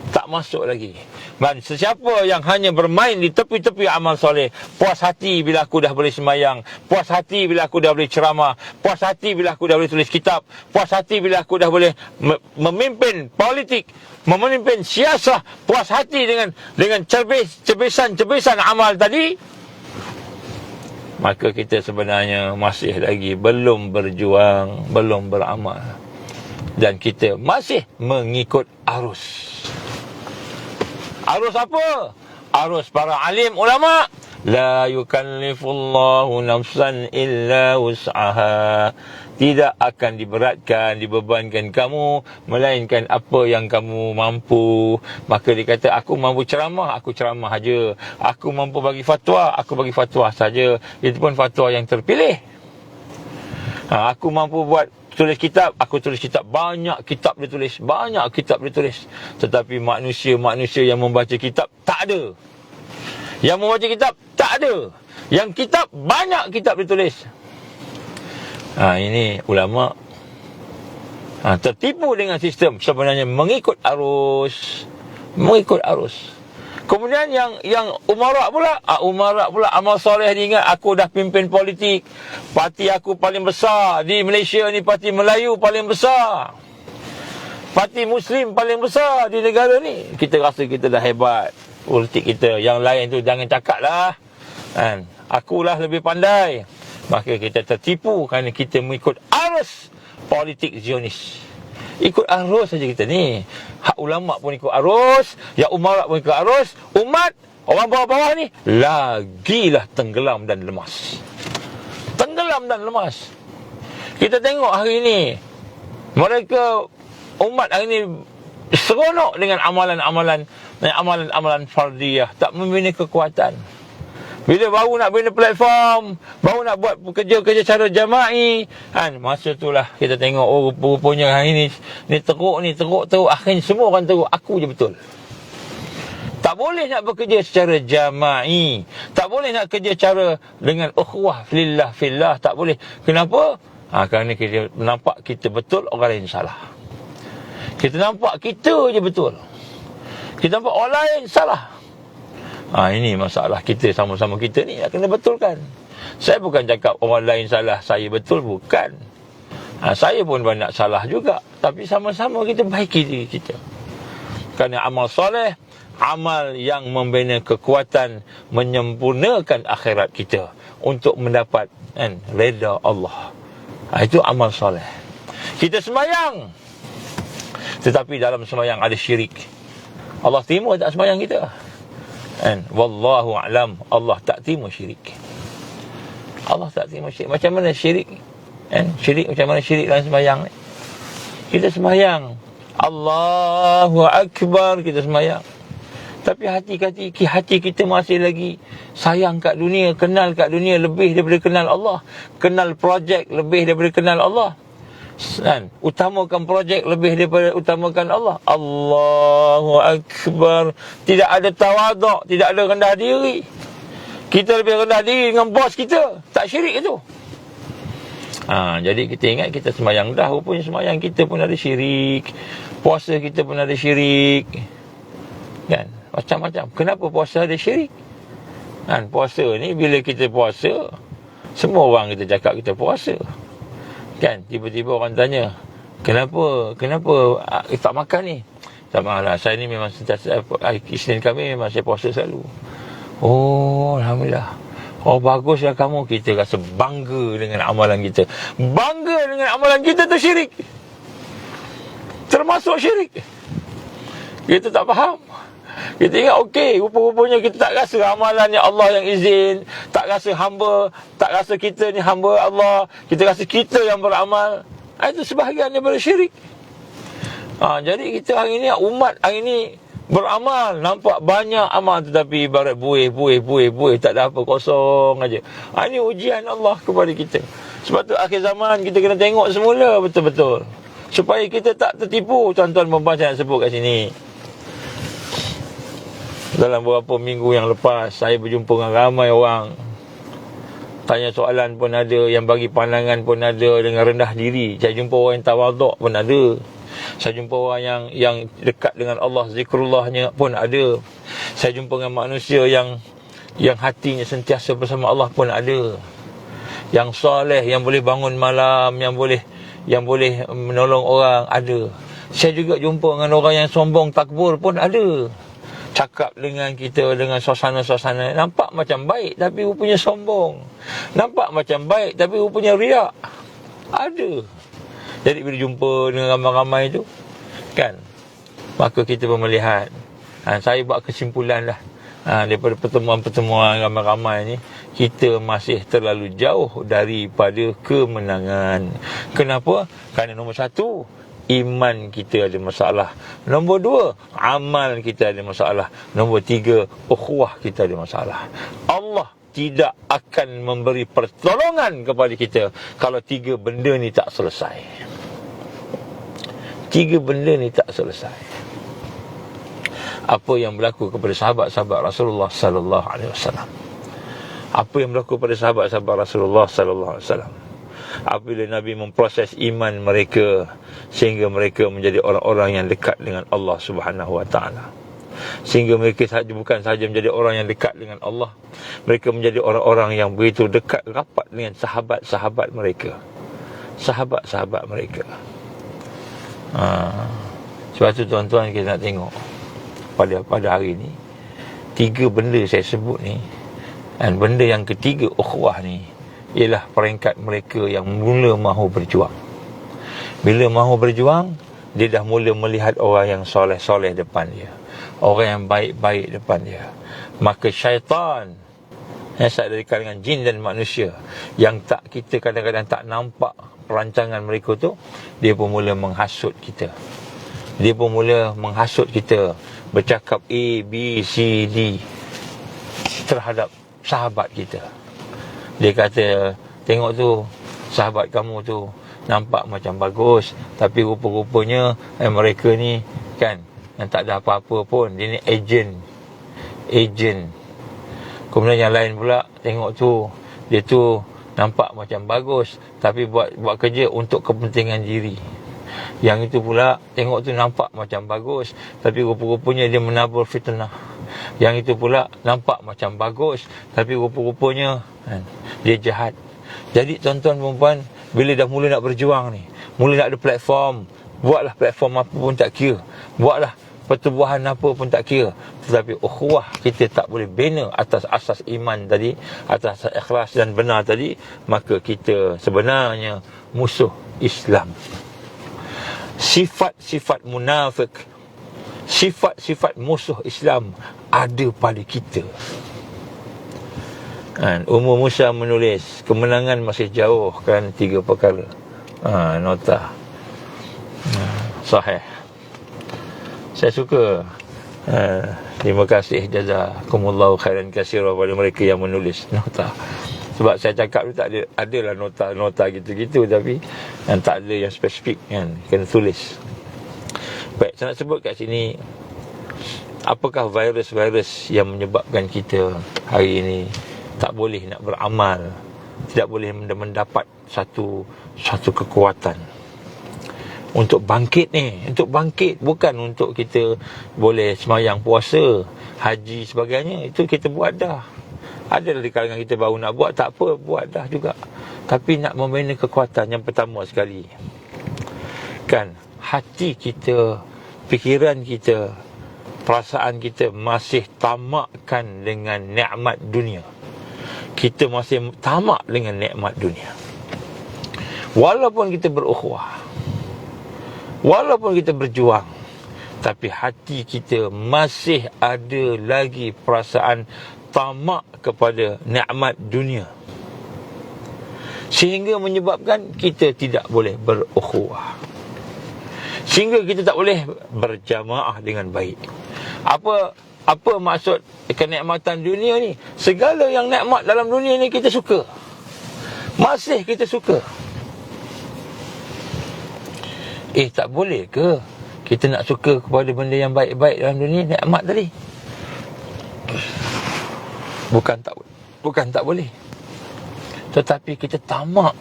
Tak masuk lagi. Dan sesiapa yang hanya bermain di tepi-tepi amal soleh, puas hati bila aku dah boleh sembahyang, puas hati bila aku dah boleh ceramah, puas hati bila aku dah boleh tulis kitab, puas hati bila aku dah boleh memimpin politik, memimpin siasah, puas hati dengan cebisan amal tadi, maka kita sebenarnya masih lagi belum berjuang, belum beramal, dan kita masih mengikut arus. Arus apa? Arus para alim ulama. La yukallifullahu nafsan illa wus'aha. Tidak akan diberatkan, dibebankan kamu melainkan apa yang kamu mampu. Maka dia kata, aku mampu ceramah, aku ceramah saja. Aku mampu bagi fatwa, aku bagi fatwa saja. Itu pun fatwa yang terpilih. Aku mampu buat tulis kitab, aku tulis kitab. Banyak kitab dia tulis, banyak kitab dia tulis. Tetapi manusia yang membaca kitab tak ada. Yang membaca kitab tak ada. Yang kitab, banyak kitab dia tulis. Ini ulama tertipu dengan sistem. Sebenarnya mengikut arus. Kemudian yang umarak pula, amal soleh dia ingat, aku dah pimpin politik, parti aku paling besar di Malaysia ni, parti Melayu paling besar, parti Muslim paling besar di negara ni. Kita rasa kita dah hebat politik kita. Yang lain tu jangan cakap lah kan, akulah lebih pandai. Maka kita tertipu kerana kita mengikut arus politik Zionis. Ikut arus saja kita ni. Hak ulama pun ikut arus, yang umarak pun ikut arus. Umat, orang bawah-bawah ni lagilah tenggelam dan lemas. Kita tengok hari ni, mereka umat hari ni seronok dengan amalan-amalan fardiyah, tak membina kekuatan. Bila baru nak bina platform, baru nak buat kerja-kerja secara jama'i kan, masa itulah kita tengok, rupanya hari ni teruk. Akhirnya semua orang teruk, aku je betul. Tak boleh nak bekerja secara jama'i, tak boleh nak kerja cara dengan ukhuwah fillah, tak boleh. Kenapa? Kerana kita nampak kita betul, orang lain salah. Kita nampak kita je betul, kita nampak orang lain salah. Ini masalah kita, sama-sama kita ni nak kena betulkan. Saya bukan cakap orang lain salah, saya betul, bukan. Saya pun banyak salah juga, tapi sama-sama kita baiki diri kita. Kerana amal soleh, amal yang membina kekuatan, menyempurnakan akhirat kita untuk mendapat redha Allah. Itu amal soleh. Kita sembahyang, tetapi dalam sembahyang ada syirik. Allah terima tak sembahyang kita? Wallahu a'lam, Allah tak terima syirik. Macam mana syirik? Macam mana syirik dalam sembahyang ni? Kita sembahyang, Allahu Akbar, kita sembahyang, tapi hati kita masih lagi sayang kat dunia, kenal kat dunia lebih daripada kenal Allah, kenal projek lebih daripada kenal Allah, utamakan projek lebih daripada utamakan Allah. Allahu Akbar. Tidak ada tawaduk, tidak ada rendah diri. Kita lebih rendah diri dengan bos kita. Tak syirik itu. Jadi kita ingat kita sembahyang dah, rupanya sembahyang kita pun ada syirik, puasa kita pun ada syirik kan, macam-macam. Kenapa puasa ada syirik? Puasa ni, bila kita puasa, semua orang kita cakap kita puasa kan. Tiba-tiba orang tanya, kenapa tak makan ni? Tak malah, saya ni memang sentiasa, Isnin kami memang saya puasa selalu. Oh, Alhamdulillah. Oh, baguslah kamu. Kita rasa bangga dengan amalan kita. Bangga dengan amalan kita tu syirik, termasuk syirik. Kita tak faham. Kita ingat okey, rupa-rupanya kita tak rasa amalan yang Allah yang izin, tak rasa hamba, tak rasa kita ni hamba Allah, kita rasa kita yang beramal. Itu sebahagian daripada syirik. Jadi kita hari ni, umat hari ni beramal, nampak banyak amal, tetapi ibarat buih, tak ada apa, kosong aja. Ini ujian Allah kepada kita. Sebab tu akhir zaman kita kena tengok semula betul-betul, supaya kita tak tertipu. Tuan-tuan membaca yang sebut kat sini. Dalam beberapa minggu yang lepas, saya berjumpa dengan ramai orang. Tanya soalan pun ada, yang bagi pandangan pun ada dengan rendah diri. Saya jumpa orang yang tawaduk pun ada. Saya jumpa orang yang dekat dengan Allah, zikrullahnya pun ada. Saya jumpa dengan manusia yang hatinya sentiasa bersama Allah pun ada. Yang soleh, yang boleh bangun malam, yang boleh menolong orang ada. Saya juga jumpa dengan orang yang sombong, takbur pun ada. Cakap dengan kita dengan suasana-suasana, nampak macam baik tapi rupanya sombong. Nampak macam baik tapi rupanya riak. Ada. Jadi bila jumpa dengan ramai-ramai tu, kan, maka kita pun melihat, saya buat kesimpulan lah, daripada pertemuan-pertemuan ramai-ramai ni, kita masih terlalu jauh daripada kemenangan. Kenapa? Kerana nombor satu, iman kita ada masalah. Nombor dua, amal kita ada masalah. Nombor tiga, ukhuwah kita ada masalah. Allah tidak akan memberi pertolongan kepada kita kalau tiga benda ni tak selesai. Tiga benda ni tak selesai. Apa yang berlaku kepada sahabat-sahabat Rasulullah sallallahu alaihi wasallam? Apa yang berlaku pada sahabat-sahabat Rasulullah sallallahu alaihi wasallam? Apabila Nabi memproses iman mereka sehingga mereka menjadi orang-orang yang dekat dengan Allah Subhanahu wa taala. Sehingga mereka bukan sahaja menjadi orang yang dekat dengan Allah, mereka menjadi orang-orang yang begitu dekat, rapat dengan sahabat-sahabat mereka. Sahabat-sahabat mereka. Sebab tu tuan-tuan, kita nak tengok pada hari ni, tiga benda saya sebut ni, dan benda yang ketiga, ukhuwah ni, ialah peringkat mereka yang mula mahu berjuang. Bila mahu berjuang, dia dah mula melihat orang yang soleh-soleh depan dia, orang yang baik-baik depan dia. Maka syaitan, dari kalangan jin dan manusia, yang kita kadang-kadang tak nampak perancangan mereka tu, dia pun mula menghasut kita. Dia pun mula menghasut kita, bercakap A, B, C, D terhadap sahabat kita. Dia kata, tengok tu, sahabat kamu tu nampak macam bagus, tapi rupa-rupanya mereka ni, kan, yang tak ada apa-apa pun. Dia ni agent. Kemudian yang lain pula, tengok tu, dia tu nampak macam bagus, tapi buat kerja untuk kepentingan diri. Yang itu pula, tengok tu nampak macam bagus, tapi rupa-rupanya dia menabur fitnah. Yang itu pula nampak macam bagus, tapi rupa-rupanya dia jahat. Jadi tuan-tuan perempuan, bila dah mula nak berjuang ni, mula nak ada platform, buatlah platform apa pun tak kira, buatlah pertubuhan apa pun tak kira, tetapi ukhuwah kita tak boleh bina atas asas iman tadi, atas ikhlas dan benar tadi, maka kita sebenarnya musuh Islam. Sifat-sifat munafik, sifat-sifat musuh Islam ada pada kita. Ummu Musa menulis, kemenangan masih jauh kan 3 perkara. Nota sahih. Saya suka. Terima kasih, jazakumullahu khairan katsira pada mereka yang menulis nota. Sebab saya cakap tu tak adalah nota gitu-gitu, tapi yang tak ada yang spesifik kan, kena tulis. Baik, saya nak sebut kat sini, apakah virus-virus yang menyebabkan kita hari ini tak boleh nak beramal, tidak boleh mendapat satu kekuatan untuk bangkit ni. Untuk bangkit, bukan untuk kita boleh semayang, puasa, haji sebagainya, itu kita buat dah. Ada di kalangan kita baru nak buat, tak apa, buat dah juga. Tapi nak membina kekuatan, yang pertama sekali, kan, hati kita, fikiran kita, perasaan kita masih tamakkan dengan nikmat dunia. Kita masih tamak dengan nikmat dunia. Walaupun kita berukhuwah, walaupun kita berjuang, tapi hati kita masih ada lagi perasaan tamak kepada nikmat dunia, sehingga menyebabkan kita tidak boleh berukhuwah, sehingga kita tak boleh berjamaah dengan baik. Apa maksud kenikmatan dunia ni? Segala yang nikmat dalam dunia ni kita suka, masih kita suka. Tak boleh ke kita nak suka kepada benda yang baik-baik dalam dunia, nikmat tadi? Bukan tak boleh, tetapi kita tamak.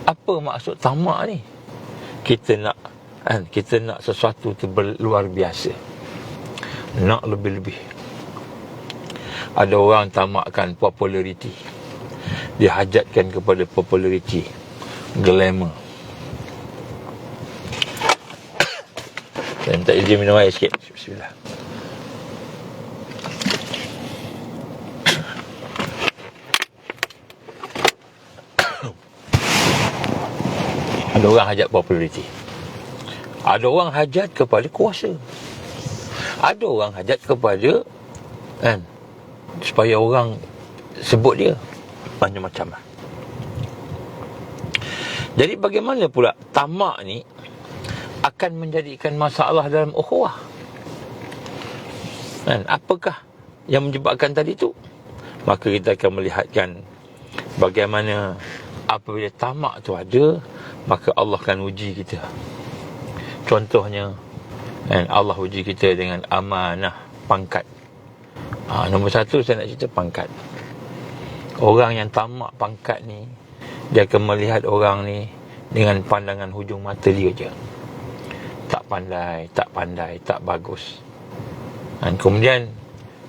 Apa maksud tamak ni? Kita nak Kan, kita nak sesuatu tu luar biasa, nak lebih-lebih. Ada orang tamakkan populariti, dia hajatkan kepada populariti, glamour. Saya minta izin minum air sikit. Bismillah. Ada orang hajat populariti, ada orang hajat kepada kuasa, ada orang hajat kepada supaya orang sebut dia, macam-macam lah. Jadi bagaimana pula tamak ni akan menjadikan masalah dalam ukhuwah? Apakah yang menyebabkan tadi tu? Maka kita akan melihatkan bagaimana apabila tamak tu ada, maka Allah akan uji kita. Contohnya, Allah uji kita dengan amanah, pangkat. Nombor satu saya nak cerita pangkat. Orang yang tamak pangkat ni, dia akan melihat orang ni dengan pandangan hujung mata dia je. Tak pandai, tak bagus. Dan kemudian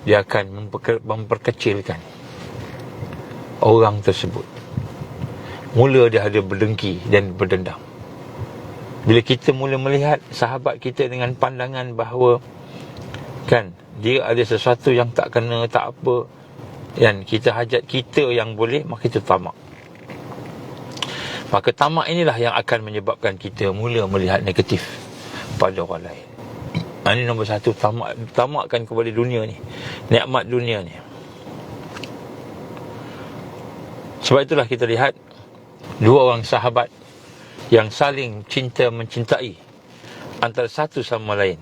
dia akan memperkecilkan orang tersebut. Mula dia ada berdengki dan berdendam. Bila kita mula melihat sahabat kita dengan pandangan bahawa dia ada sesuatu yang tak kena, tak apa, dan kita hajat kita yang boleh, maka kita tamak. Maka tamak inilah yang akan menyebabkan kita mula melihat negatif pada orang lain. Ini nombor satu, tamakkan kepada dunia ni, nikmat dunia ni. Sebab itulah kita lihat dua orang sahabat yang saling cinta mencintai antara satu sama lain,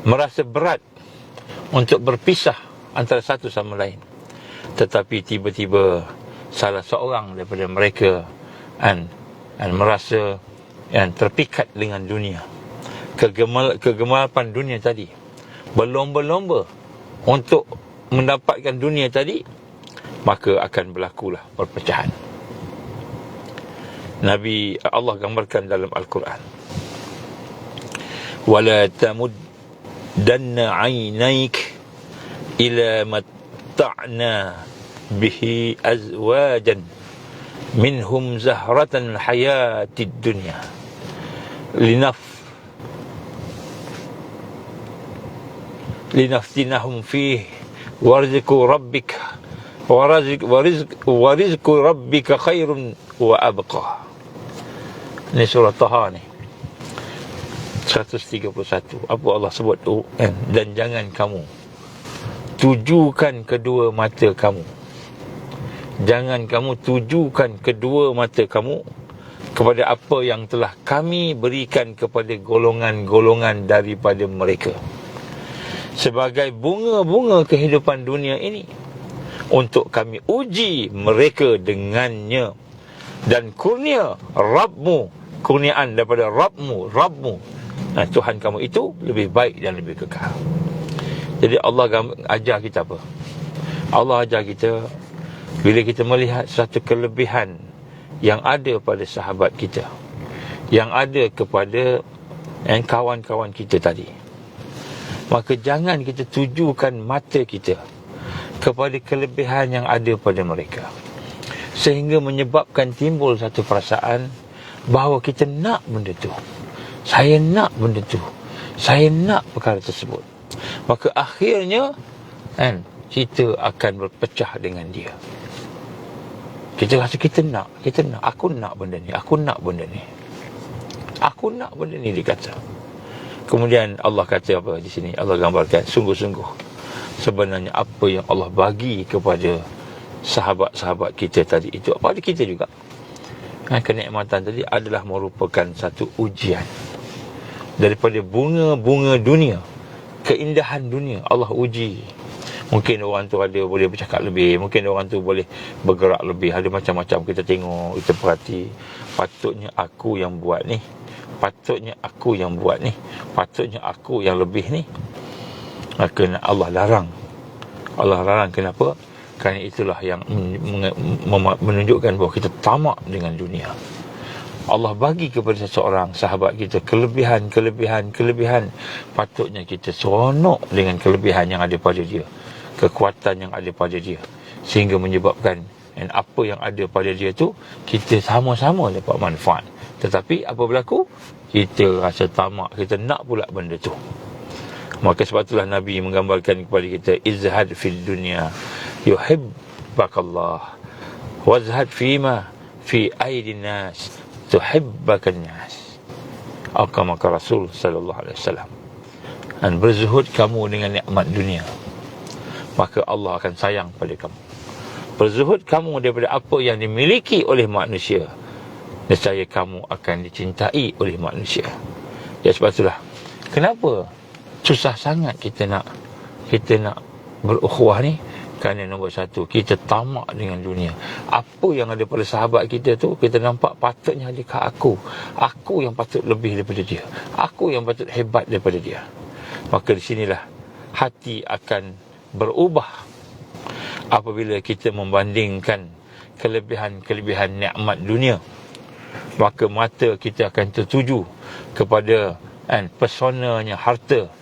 merasa berat untuk berpisah antara satu sama lain, tetapi tiba-tiba salah seorang daripada mereka merasa terpikat dengan dunia, kegemaran dunia tadi, berlomba-lomba untuk mendapatkan dunia tadi, maka akan berlakulah perpecahan. Nabi Allah gambarkan dalam Al-Quran, wala tamuddanna 'ainaik ila matta'na bihi azwajan minhum zahratan hayatid dunya linaftinahum fihi warizqu rabbika warizqu rabbika khairun wa abqa. Ini surah Taha ni 131. Apa Allah sebut tu? Dan jangan kamu tujukan kedua mata kamu, jangan kamu tujukan kedua mata kamu kepada apa yang telah kami berikan kepada golongan-golongan daripada mereka sebagai bunga-bunga kehidupan dunia ini, untuk kami uji mereka dengannya, dan kurnia Rabbmu, kurniaan daripada Rabbmu, Tuhan kamu itu lebih baik dan lebih kekal. Jadi Allah ajar kita apa? Allah ajar kita, bila kita melihat satu kelebihan yang ada pada sahabat kita, yang ada kepada kawan-kawan kita tadi, maka jangan kita tujukan mata kita kepada kelebihan yang ada pada mereka, sehingga menyebabkan timbul satu perasaan bahawa kita nak benda tu, saya nak benda tu, saya nak perkara tersebut. Maka akhirnya kita akan berpecah dengan dia. Kita rasa kita nak, aku nak benda ni, aku nak benda ni, dia kata. Kemudian Allah kata apa di sini? Allah gambarkan sungguh-sungguh sebenarnya apa yang Allah bagi kepada sahabat-sahabat kita tadi itu, pada kita juga, kenikmatan tadi adalah merupakan satu ujian. Daripada bunga-bunga dunia, keindahan dunia, Allah uji. Mungkin orang tu ada boleh bercakap lebih, mungkin orang tu boleh bergerak lebih, ada macam-macam. Kita tengok, kita perhati, patutnya aku yang buat ni, patutnya aku yang buat ni, patutnya aku yang lebih ni. Maka Allah larang. Allah larang kenapa? Kerana itulah yang menunjukkan bahawa kita tamak dengan dunia. Allah bagi kepada seseorang sahabat kita kelebihan, patutnya kita seronok dengan kelebihan yang ada pada dia, kekuatan yang ada pada dia, sehingga menyebabkan apa yang ada pada dia tu kita sama-sama dapat manfaat. Tetapi apa berlaku? Kita rasa tamak, kita nak pula benda tu. Maka sebab itulah Nabi menggambarkan kepada kita, izhad fid dunya yuhibbakallah, wazhad fima fi aidin nas tuhibbakan nas. Maka Rasul sallallahu alaihi wasallam, dan berzuhud kamu dengan nikmat dunia, maka Allah akan sayang pada kamu. Berzuhud kamu daripada apa yang dimiliki oleh manusia, nescaya kamu akan dicintai oleh manusia. Ya, sebab itulah kenapa susah sangat kita nak berukhuwah ni. Kerana nombor satu, kita tamak dengan dunia. Apa yang ada pada sahabat kita tu, kita nampak patutnya ada kat aku yang patut lebih daripada dia, aku yang patut hebat daripada dia. Maka di sinilah hati akan berubah apabila kita membandingkan kelebihan nikmat dunia. Maka mata kita akan tertuju kepada pesonanya harta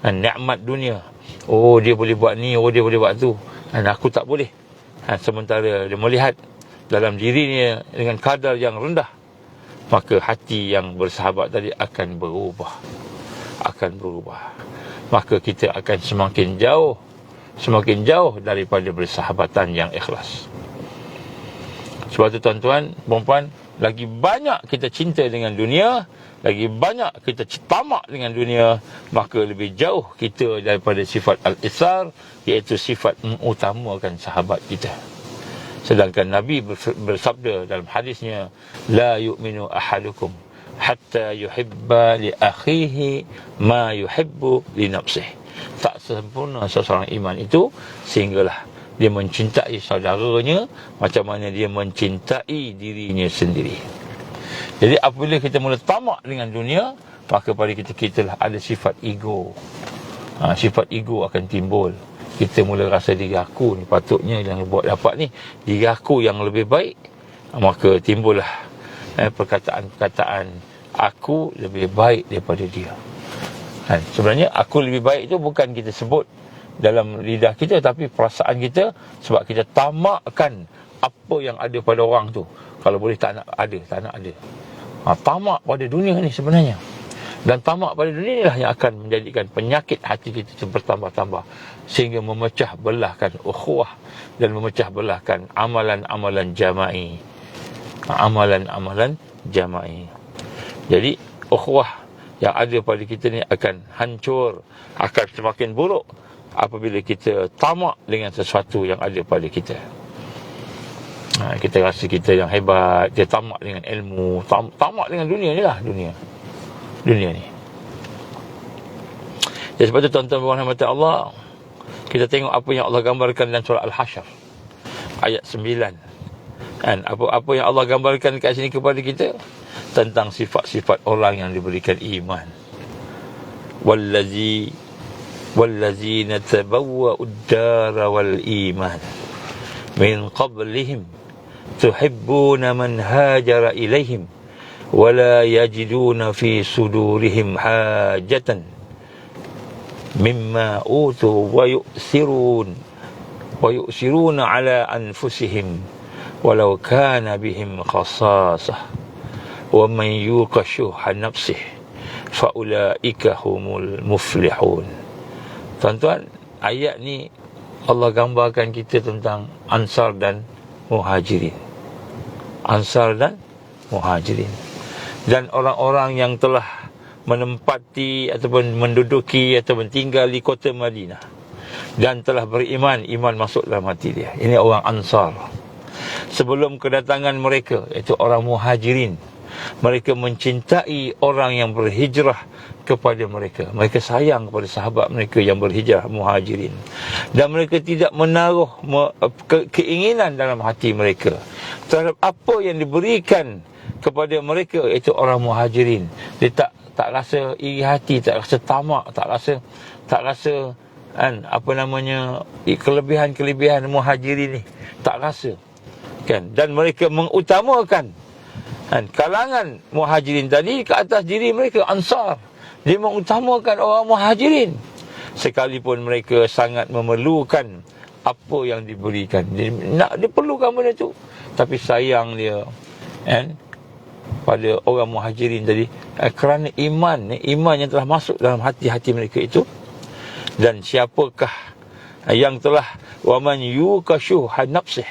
dan nikmat dunia. Oh, dia boleh buat ni, oh dia boleh buat tu, dan aku tak boleh. Sementara dia melihat dalam dirinya dengan kadar yang rendah, maka hati yang bersahabat tadi akan berubah. Maka kita akan semakin jauh daripada bersahabatan yang ikhlas. Sebab tu tuan-tuan, perempuan, lagi banyak kita cinta dengan dunia, lagi banyak kita tamak dengan dunia, maka lebih jauh kita daripada sifat al-isar, iaitu sifat mengutamakan sahabat kita. Sedangkan Nabi bersabda dalam hadisnya, la yu'minu ahadukum hatta yuhibba li akhihi ma yuhibbu li nafsihi. Tak sempurna seseorang iman itu sehinggalah dia mencintai saudaranya macam mana dia mencintai dirinya sendiri. Jadi apabila kita mula tamak dengan dunia, maka pada kita lah ada sifat ego. Sifat ego akan timbul. Kita mula rasa diri aku ni patutnya yang buat dapat ni, diri aku yang lebih baik. Maka timbullah perkataan-perkataan aku lebih baik daripada dia. Sebenarnya aku lebih baik itu bukan kita sebut dalam lidah kita, tapi perasaan kita, sebab kita tamakkan apa yang ada pada orang tu. Kalau boleh tak nak ada. Tamak pada dunia ni sebenarnya. Dan tamak pada dunia inilah yang akan menjadikan penyakit hati kita bertambah-tambah, sehingga memecah belahkan ukhuwah dan memecah belahkan amalan-amalan jama'i. Amalan-amalan jama'i. Jadi ukhuwah yang ada pada kita ni akan hancur, akan semakin buruk apabila kita tamak dengan sesuatu yang ada pada kita. Kita rasa kita yang hebat, kita tamak dengan ilmu, tamak dengan dunia ni lah, dunia ni. Jadi sebab tu tuan-tuan berhormat Allah, kita tengok apa yang Allah gambarkan dalam surah Al-Hasyr ayat 9. Dan apa yang Allah gambarkan kat sini kepada kita tentang sifat-sifat orang yang diberikan iman. Wallazina tabawwa'u ad-dara wal iman min qablihim tuhibbuna man hajara ilaihim wala yajiduna fi sudurihim hajatan mimma utu wa yu'siruna ala anfusihim walau kana bihim khassasah wa man yuqa syuhha nafsihi fa ulaika humul muflihun. Tuan-tuan, ayat ni Allah gambarkan kita tentang Ansar dan Muhajirin. Dan orang-orang yang telah menempati ataupun menduduki ataupun tinggal di kota Madinah dan telah beriman, iman masuk dalam hati dia. Ini orang Ansar. Sebelum kedatangan mereka, iaitu orang Muhajirin, mereka mencintai orang yang berhijrah kepada mereka. Mereka sayang kepada sahabat mereka yang berhijrah, Muhajirin. Dan mereka tidak menaruh keinginan dalam hati mereka terhadap apa yang diberikan kepada mereka, iaitu orang Muhajirin. Dia tak rasa iri hati, tak rasa tamak, tak rasa kelebihan Muhajirin ni, tak rasa kan. Dan mereka mengutamakan Kalangan muhajirin tadi ke atas diri mereka Ansar. Dia mengutamakan orang muhajirin sekalipun mereka sangat memerlukan apa yang diberikan. Dia perlukan benda tu, tapi sayang dia pada orang muhajirin tadi, kerana iman yang telah masuk dalam hati-hati mereka itu. Dan siapakah yang telah waman yukashuha nafsih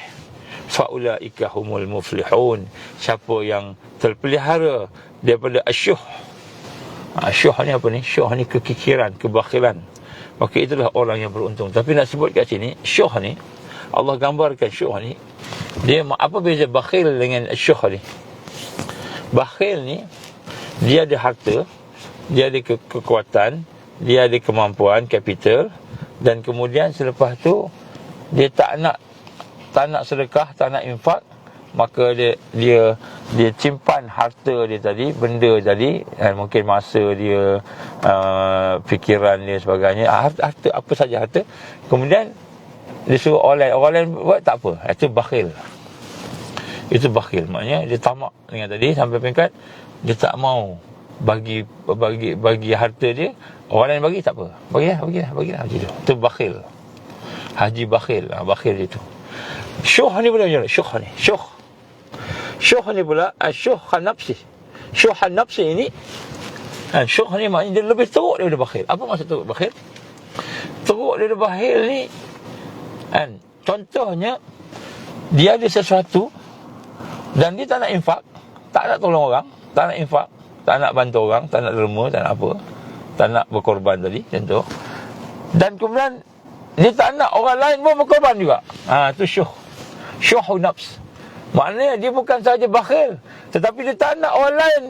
faulaika humul muflihun, siapa yang terpelihara daripada asyuh. Asyuh ni apa ni? Syuh ni kekikiran, kebakhilan, maka itulah orang yang beruntung. Tapi nak sebut kat sini, syuh ni Allah gambarkan syuh ni, dia apa beza bakhil dengan syuh ni? Bakhil ni dia ada harta, dia ada kekuatan, dia ada kemampuan, kapital, dan kemudian selepas tu dia tak nak sedekah, tak nak infak, maka dia simpan harta dia tadi, benda tadi, mungkin masa dia, fikiran dia, sebagainya, harta apa saja harta, kemudian dia suruh orang lain buat, tak apa. Itu bakhil. Itu bakhil, maknanya dia tamak dengan tadi sampai peringkat dia tak mau bagi harta dia, orang lain bagi tak apa, bagilah macam tu. Itu bakhil. Haji bakhil, bakhil itu. Syuh ni pula macam mana? Syuh ni pula syuh nafsi. Syuh nafsi ini, syuh ni maknanya dia lebih teruk daripada bakhil. Apa maksud teruk bakhil? Teruk daripada bakhil ni, contohnya dia ada sesuatu dan dia tak nak infak, tak nak tolong orang, tak nak infak, tak nak bantu orang, tak nak derma, tak nak apa, tak nak berkorban tadi, contoh. Dan kemudian dia tak nak orang lain pun berkorban juga. Itu syuh nafs. Maknanya dia bukan sahaja bakhil, tetapi dia tak nak orang lain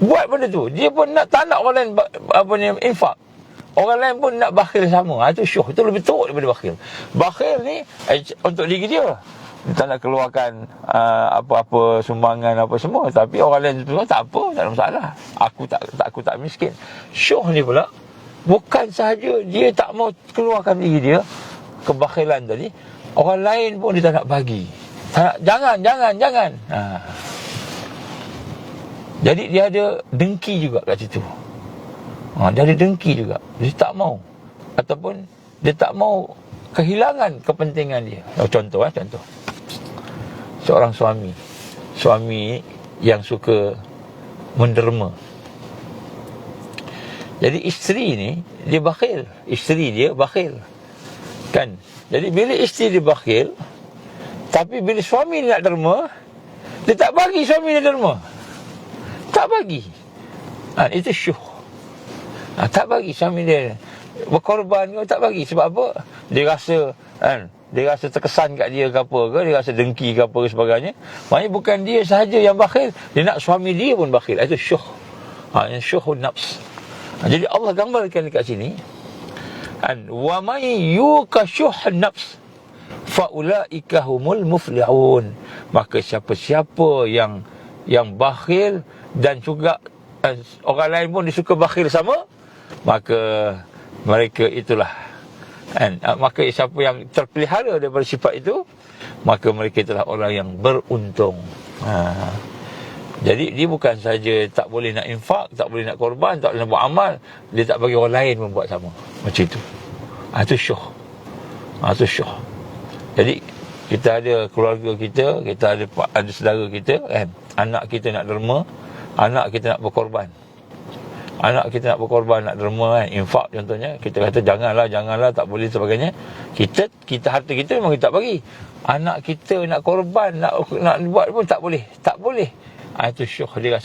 buat benda tu. Dia pun tak nak orang lain infak. Orang lain pun nak bakhil sama. Itu syuh. Itu lebih teruk daripada bakhil. Bakhil ni untuk diri dia. Dia tak nak keluarkan apa-apa sumbangan apa semua, tapi orang lain semua tak apa, tak ada masalah. Aku tak miskin. Syuh ni pula bukan sahaja dia tak mau keluarkan diri dia, kebakhilan tadi, orang lain pun dia tak nak bagi. Jangan. Jadi dia ada dengki juga kat situ. Dia ada dengki juga. Dia tak mau, ataupun dia tak mau kehilangan kepentingan dia. Contoh. Seorang suami yang suka menderma. Jadi isteri ni dia bakhil. Isteri dia bakhil, kan? Jadi bila isteri dia bakhil, tapi bila suami ni nak derma, dia tak bagi suami dia derma. Tak bagi. Itu syuh. Tak bagi suami dia berkorban, tak bagi. Sebab apa? Dia rasa terkesan kat dia ke apa ke, dia rasa dengki ke apa ke sebagainya. Maknanya bukan dia sahaja yang bakhil, dia nak suami dia pun bakhil. Itu syuh. Syuhun nafs. Jadi Allah gambarkan dekat sini, wa may yukashuhun nafs faulaika humul muflihun. Maka siapa-siapa yang bakhil dan juga orang lain pun disuka bakhil sama, maka mereka itulah, maka siapa yang terpelihara daripada sifat itu, maka mereka itulah orang yang beruntung. Jadi dia bukan saja tak boleh nak infak, tak boleh nak korban, tak boleh nak buat amal, dia tak bagi orang lain membuat sama. Macam itu. Itu syuh. Itu syuh. Jadi kita ada keluarga kita ada saudara kita, anak kita nak derma, anak kita nak berkorban. Anak kita nak berkorban, nak derma, infak contohnya, kita kata janganlah, tak boleh sebagainya. Kita harta kita memang kita tak bagi. Anak kita nak korban, nak buat pun tak boleh. Itu syuh. Dia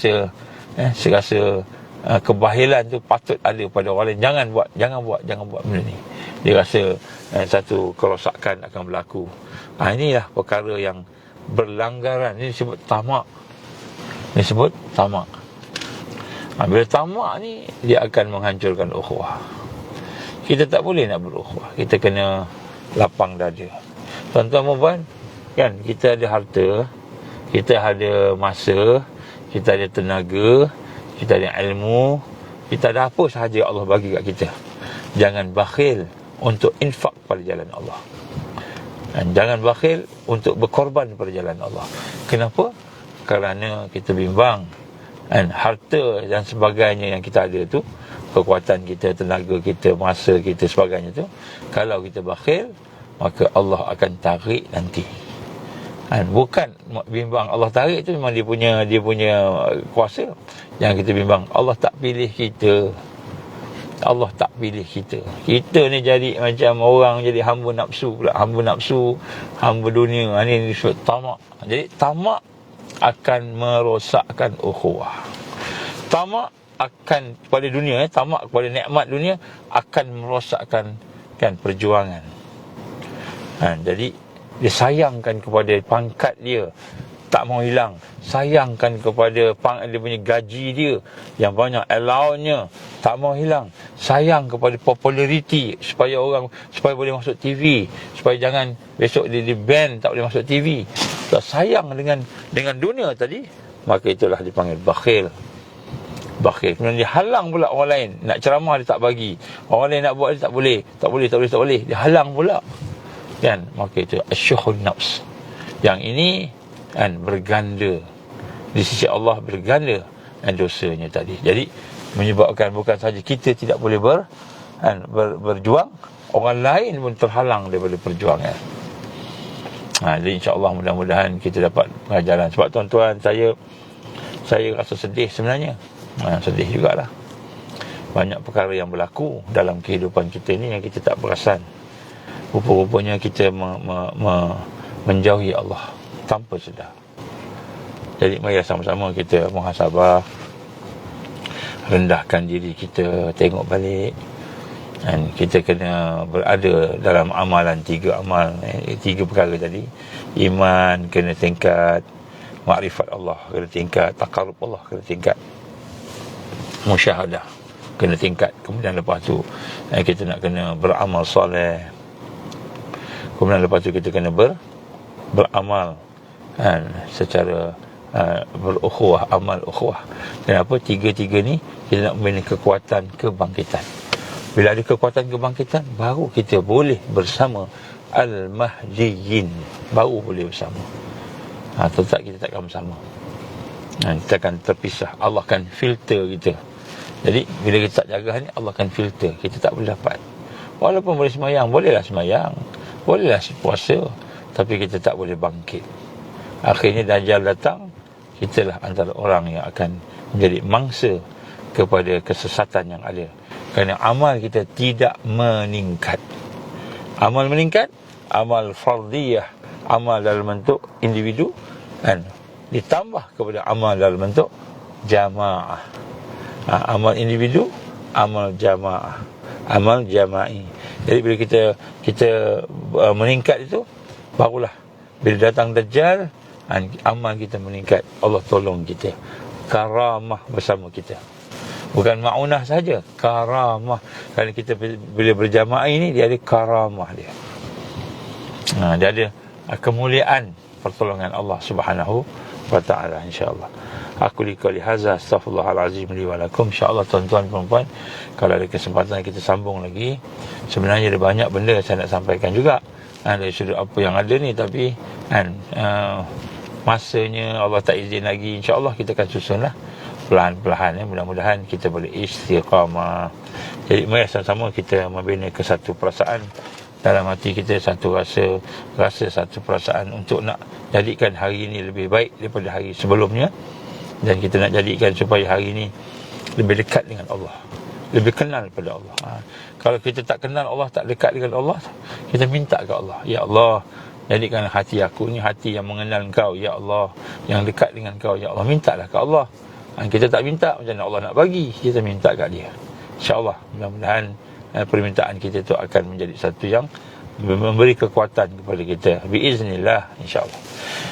rasa kebahilan tu patut ada pada orang lain. Jangan buat benda ni. Dia rasa satu kerosakan akan berlaku. Inilah perkara yang berlanggaran. Ini disebut tamak. Bila tamak ni, dia akan menghancurkan ukhuwah. Kita tak boleh nak berukhuwah. Kita kena lapang dada. Tuan-tuan puan, kan, kita ada harta, kita ada masa, kita ada tenaga, kita ada ilmu, kita ada apa sahaja Allah bagi kat kita. Jangan bakhil untuk infak pada jalan Allah, dan jangan bakhil untuk berkorban pada jalan Allah. Kenapa? kerana kita bimbang. Dan harta dan sebagainya yang kita ada tu, kekuatan kita, tenaga kita, masa kita, sebagainya tu, kalau kita bakhil, maka Allah akan tarik nanti. Bukan bimbang Allah tarik tu memang dia punya kuasa. Yang kita bimbang Allah tak pilih kita. Allah tak pilih kita. Kita ni jadi macam orang jadi hamba nafsu pula. Hamba nafsu, hamba dunia. Ini disebut tamak. Jadi tamak akan merosakkan ukhuwah. Tamak akan kepada dunia, tamak kepada nikmat dunia akan merosakkan perjuangan. Jadi dia sayangkan kepada pangkat dia, tak mau hilang. Sayangkan kepada dia punya gaji dia yang banyak, allowance-nya tak mau hilang. Sayang kepada populariti supaya boleh masuk TV, supaya jangan besok dia di ban, tak boleh masuk TV. Tak sayang dengan dunia tadi, maka itulah dipanggil bakhil. Kemudian dia halang pula orang lain nak ceramah, dia tak bagi. Orang lain nak buat, dia tak boleh. Dia halang pula. Maka itu asyuhun nafs. Yang ini berganda di sisi Allah, berganda dosanya tadi. Jadi menyebabkan bukan saja kita tidak boleh berjuang, orang lain pun terhalang daripada perjuangan. Jadi insya-Allah mudah-mudahan kita dapat pengajaran. Sebab tuan-tuan, saya rasa sedih sebenarnya. Sedih jugalah. Banyak perkara yang berlaku dalam kehidupan kita ni yang kita tak perasan. Rupa-rupanya kita menjauhi Allah tanpa sedar. Jadi mari sama-sama kita muhasabah, rendahkan diri kita, tengok balik. Dan kita kena berada dalam amalan 3 perkara tadi. Iman kena tingkat, makrifat Allah kena tingkat, taqarrub Allah kena tingkat, musyahadah kena tingkat. Kemudian lepas tu kita nak kena beramal soleh. Kemudian lepas tu kita kena beramal secara berukhuwah, amal ukhuwah. Kenapa? 3 ni kita nak membina kekuatan kebangkitan. Bila ada kekuatan kebangkitan, baru kita boleh bersama Al-Mahdiyin. Baru boleh bersama. Tetap kita takkan bersama. Kita akan terpisah. Allah akan filter kita. Jadi bila kita tak jaga ni, Allah akan filter. Kita tak boleh dapat. Walaupun boleh semayang, bolehlah semayang, bolehlah puasa, tapi kita tak boleh bangkit. Akhirnya Dajjal datang, kitalah antara orang yang akan menjadi mangsa kepada kesesatan yang ada. Kerana amal kita tidak meningkat. Amal meningkat, amal fardiyah, amal dalam bentuk individu, dan ditambah kepada amal dalam bentuk jamaah. Amal individu, amal jamaah, amal jama'i. Jadi bila kita meningkat itu, barulah bila datang Dajjal, amal kita meningkat. Allah tolong kita, karamah bersama kita. Bukan ma'unah saja, karamah. Kerana kita bila berjamaah ini, dia ada karamah dia. Dia ada kemuliaan pertolongan Allah Subhanahu wa ta'ala, insya-Allah. Aku liqali hadza, astaghfirullahalazim li wa lakum. Insya-Allah tuan-tuan puan-puan, kalau ada kesempatan kita sambung lagi. Sebenarnya ada banyak benda saya nak sampaikan juga dari sudut apa yang ada ni, tapi masanya Allah tak izin lagi. Insya-Allah kita akan susunlah perlahan-perlahan. Mudah-mudahan kita boleh istiqamah. Jadi mari sama-sama kita membina ke satu perasaan dalam hati kita, satu rasa satu perasaan untuk nak jadikan hari ini lebih baik daripada hari sebelumnya. Dan kita nak jadikan supaya hari ini lebih dekat dengan Allah, lebih kenal pada Allah. Kalau kita tak kenal Allah, tak dekat dengan Allah, kita minta ke Allah, ya Allah, jadikan hati aku ni hati yang mengenal Engkau, ya Allah, yang dekat dengan Engkau, ya Allah. Mintalah ke Allah. Kita tak minta, macam mana Allah nak bagi? Kita minta kat dia. InsyaAllah mudah-mudahan permintaan kita itu akan menjadi satu yang memberi kekuatan kepada kita, biiznillah, insyaAllah.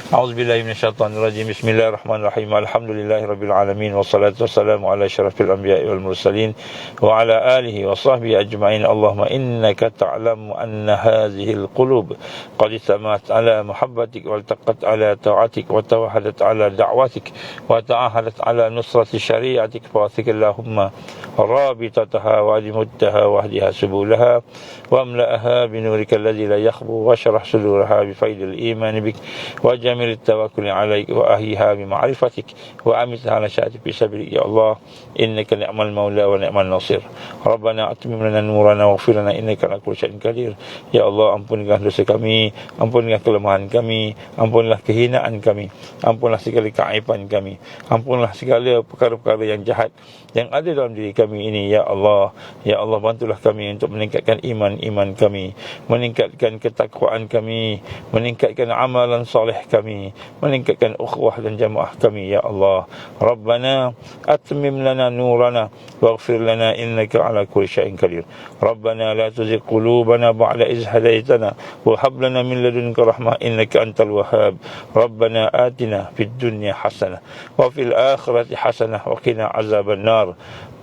A'udzubillahi minasyaitonirrajim. Bismillahirrahmanirrahim. Alhamdulillahirabbil alamin, wassalatu wassalamu ala asyrafil anbiya'i wal mursalin wa ala alihi wa sahbihi ajma'in. Allahumma innaka ta'lamu anna hadhihi alqulub qad istamat ala muhabbatik wa altaqat ala ta'atik wa tawahadat ala da'watik wa ta'ahadat ala nusrati syari'atik. Fawathik Allahumma rabitataha wa alimuttaha wa ahdiha subulaha wa amla'aha binurika الذي لا يخبو واشرح صدورها بفيض الإيمان بك وجميل التوكل عليك وأهيها بمعرفتك وأمتها على شهادة في سبيلك يا الله إنك نعم المولى ونعم النصير ربنا أتمم لنا نورنا واغفر لنا إنك على كل شيء قدير ya Allah, ampunkanlah dosa kami, ampunkanlah kelemahan kami, ampunkanlah kehinaan kami, ampunkanlah segala keaiban kami, ampunkanlah segala perkara-perkara yang jahat yang ada dalam diri kami ini ya Allah. Ya Allah, bantulah kami untuk meningkatkan iman kami, meningkatkan ketakwaan kami, meningkatkan amalan soleh kami, meningkatkan ukhuwah dan jamaah kami ya Allah. Rabbana atmim lana nurana waghfir lana innaka ala kulli syai'in qadir. Rabbana la tuzigh qulubana ba'da idh hadaytana wa hab lana min ladunka rahmah innaka antal wahhab. Rabbana atina fid dunya hasanah wa fil akhirati hasanah wa qina azaban nar.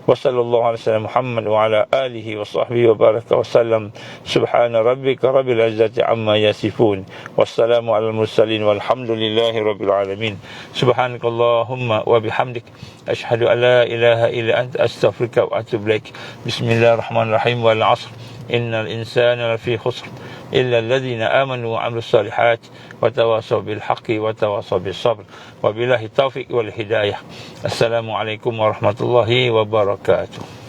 وصلى الله على سيدنا محمد وعلى آله وصحبه وبارك وسلم. سبحان ربك رب العزة عما يصفون والسلام على المرسلين والحمد لله رب العالمين. سبحانك اللهم وبحمدك أشهد أن لا إله إلا أنت أستغفرك وأتوب إليك. بسم الله الرحمن الرحيم والعصر إن الإنسان لفي خسر إلا الذين آمنوا وعملوا الصالحات وتواصوا بالحق وتواصوا بالصبر وبالله التوفيق والهداية. السلام عليكم ورحمة الله وبركاته.